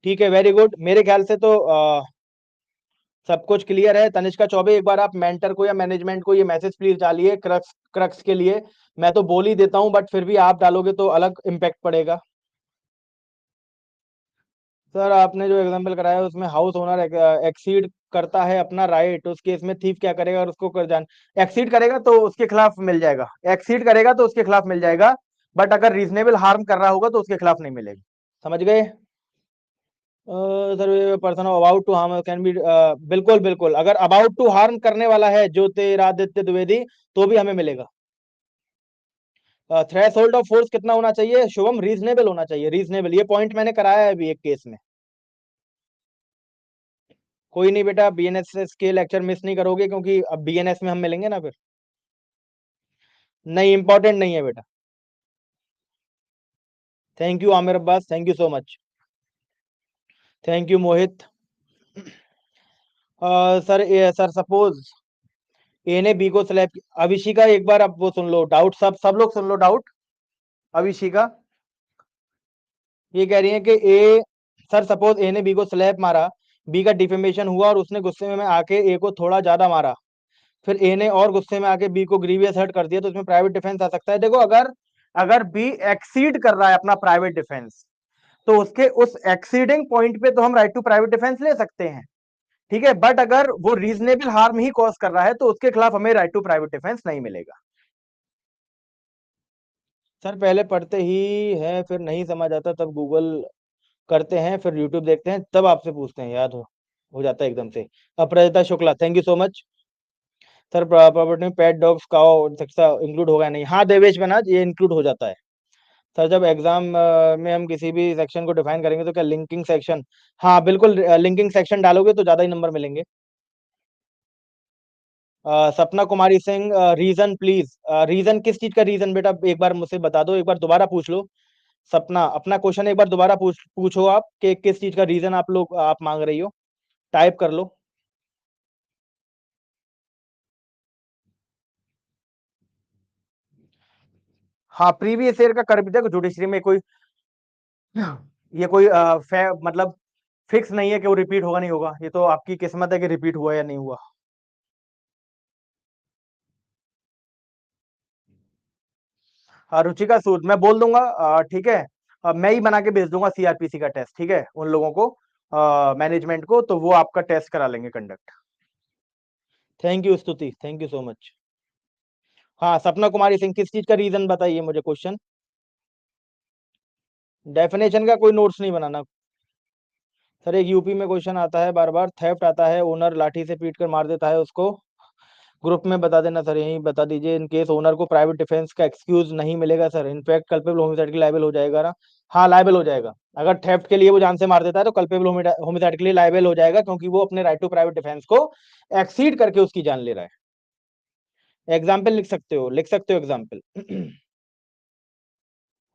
ठीक है, वेरी गुड। मेरे ख्याल से तो सब कुछ क्लियर है। तनिष्का चौबे, एक बार आप मेंटर को या मैनेजमेंट को ये मैसेज प्लीज डालिए क्रक्स क्रक्स के लिए। मैं तो बोल ही देता हूँ, बट फिर भी आप डालोगे तो अलग इम्पैक्ट पड़ेगा। सर, आपने जो एग्जांपल कराया उसमें हाउस ओनर एक्सीड करता है अपना राइट, उस केस में थीफ क्या करेगा? और उसको कर जान एक्सीड करेगा तो उसके खिलाफ मिल जाएगा, एक्सीड करेगा तो उसके खिलाफ मिल जाएगा। बट अगर रीजनेबल हार्म कर रहा होगा तो उसके खिलाफ नहीं मिलेगा। समझ गए? Sir, person about to harm can be, बिल्कुल बिल्कुल, अगर अबाउट टू हार्म करने वाला है ज्योतिरादित्य द्विवेदी तो भी हमें मिलेगा। थ्रेश होल्ड ऑफ फोर्स कितना होना चाहिए शुभम? रीजनेबल होना चाहिए, रीजनेबल। ये पॉइंट मैंने कराया है अभी एक केस में। कोई नहीं बेटा, बीएनएस के लेक्चर मिस नहीं करोगे, क्योंकि अब बीएनएस में हम मिलेंगे ना फिर। नहीं, इंपॉर्टेंट नहीं है बेटा। Thank you Aamir Abbas, thank you so much. Thank you Mohit. Sir, sir suppose A ने बी को सिलेक्ट, अभिषिका एक बार अब वो सुन लो डाउट, सब लोग सुन लो डाउट। अभिषिका ये कह रही है कि ए, सर सपोज ए ने बी को स्लैप मारा, बी का डिफेमेशन हुआ और उसने गुस्से में आके ए को थोड़ा ज्यादा मारा, फिर ए ने और गुस्से में आके बी को ग्रीवियस हर्ट कर दिया, तो उसमें प्राइवेट डिफेंस आ सकता है। देखो, अगर अगर बी एक्सीड कर रहा है अपना प्राइवेट डिफेंस, तो उसके उस एक्सीडिंग पॉइंट पे तो हम राइट टू प्राइवेट डिफेंस ले सकते हैं। ठीक है, बट अगर वो रीजनेबल हार्म ही कॉज कर रहा है तो उसके खिलाफ हमें राइट टू प्राइवेट डिफेंस नहीं मिलेगा। सर, पहले पढ़ते ही है, फिर नहीं समझ आता तब गूगल करते हैं, फिर यूट्यूब देखते हैं, तब आपसे पूछते हैं, याद हो जाता है एकदम से। Aprajita Shukla, thank you so much. Sir, property में पेट डॉग्स काओ इंक्लूड होगा नहीं? हाँ देवेश बनाज, ये इंक्लूड हो जाता है। सर, जब एग्जाम में हम किसी भी सेक्शन को डिफाइन करेंगे तो क्या लिंकिंग सेक्शन? हाँ बिल्कुल, लिंकिंग सेक्शन डालोगे तो ज्यादा ही नंबर मिलेंगे। Sapna Kumari Singh, reason please. Reason किस चीज का रीजन बेटा? एक बार मुझसे बता दो, एक बार दोबारा पूछ लो। सपना, अपना क्वेश्चन एक बार दोबारा पूछो आप, कि किस चीज का रीजन आप मांग रही हो। टाइप कर लो। हाँ, प्रीवियस ईयर का कर भी देखो, जुडिशरी में कोई ये कोई मतलब फिक्स नहीं है कि वो रिपीट होगा नहीं होगा, ये तो आपकी किस्मत है कि रिपीट हुआ या नहीं हुआ। हाँ, रुचिका सूद मैं बोल दूंगा, ठीक है। मैं ही बना के भेज दूंगा सीआरपीसी का टेस्ट, ठीक है, उन लोगों को, मैनेजमेंट को, तो वो आपका टेस्ट करा लेंगे कंडक्ट। थैंक यू स्तुति, थैंक यू सो मच। हाँ, सपना कुमारी सिंह, किस चीज का रीजन बताइए मुझे क्वेश्चन। डेफिनेशन का कोई नोट्स नहीं बनाना। सर, एक यूपी में क्वेश्चन आता है बार बार, थेफ्ट आता है, ओनर लाठी से पीट कर मार देता है उसको, ग्रुप में बता देना सर, यही बता दीजिए। इन केस ओनर को प्राइवेट डिफेंस का एक्सक्यूज नहीं मिलेगा सर, इनफैक्ट कल्पेबल होमिसाइड के लायबल हो जाएगा ना। हाँ, लायबल हो जाएगा। अगर थेफ्ट के लिए वो जान से मार देता है तो कल्पेबल होमिसाइड के लिए लायबल हो जाएगा, क्योंकि वो अपने राइट टू प्राइवेट डिफेंस को एक्सीड करके उसकी जान ले रहा है। एग्जाम्पल लिख सकते हो, लिख सकते हो example.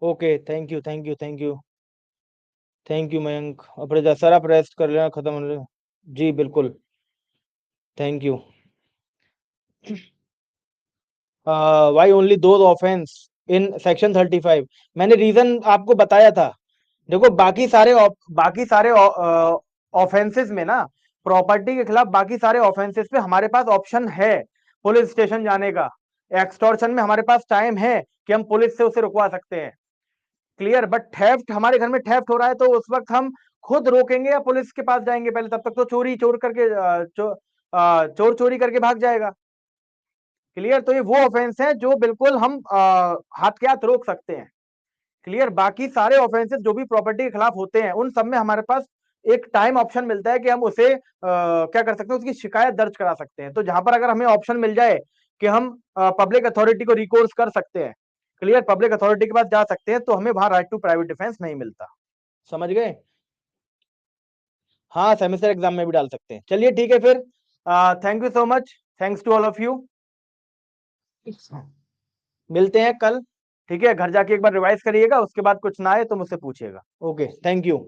Okay, thank you, thank you, thank you. Thank you Mayank. अपने सर, आप रेस्ट कर लेना, खत्म होने। जी बिल्कुल, thank you. Why only those offence in section 35? मैंने रीजन आपको बताया था। देखो, बाकी सारे ऑफेंसेस में ना, प्रॉपर्टी के खिलाफ बाकी सारे ऑफेंसेस पे हमारे पास ऑप्शन है पुलिस स्टेशन जाने का। एक्सटॉर्शन में हमारे पास टाइम है कि हम पुलिस से उसे रुकवा सकते हैं। क्लियर? बट थेफ्ट, हमारे घर में थेफ्ट हो रहा है तो उस वक्त हम खुद रोकेंगे या पुलिस के पास जाएंगे पहले? तब तक तो चोरी चोर करके चोर चोरी करके भाग जाएगा। क्लियर? तो ये वो ऑफेंस है जो बिल्कुल हम हाथ के हाथ रोक सकते हैं। क्लियर? बाकी सारे ऑफेंसेस जो भी प्रॉपर्टी के खिलाफ होते हैं, उन सब में हमारे पास एक टाइम ऑप्शन मिलता है कि हम उसे क्या कर सकते हैं, उसकी शिकायत दर्ज करा सकते हैं। तो जहां पर अगर हमें ऑप्शन मिल जाए कि हम पब्लिक अथॉरिटी को रिकोर्स कर सकते हैं, क्लियर, पब्लिक अथॉरिटी के पास जा सकते हैं, तो हमें वहां राइट टू प्राइवेट डिफेंस नहीं मिलता। समझ गए? हाँ, सेमेस्टर एग्जाम में भी डाल सकते हैं। चलिए ठीक है फिर, thank you so much, thanks to all of you. मिलते हैं कल। ठीक है, घर जाके एक बार रिवाइज करिएगा, उसके बाद कुछ ना आए तो मुझसे पूछिएगा। Okay, thank you.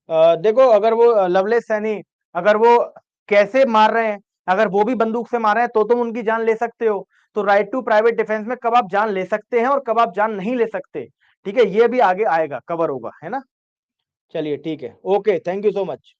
देखो अगर वो लवलेस सैनी अगर वो कैसे मार रहे हैं, अगर वो भी बंदूक से मार रहे हैं तो तुम उनकी जान ले सकते हो। तो राइट टू प्राइवेट डिफेंस में कब आप जान ले सकते हैं और कब आप जान नहीं ले सकते, ठीक है, ये भी आगे आएगा, कवर होगा, है ना। चलिए ठीक है, okay, thank you so much.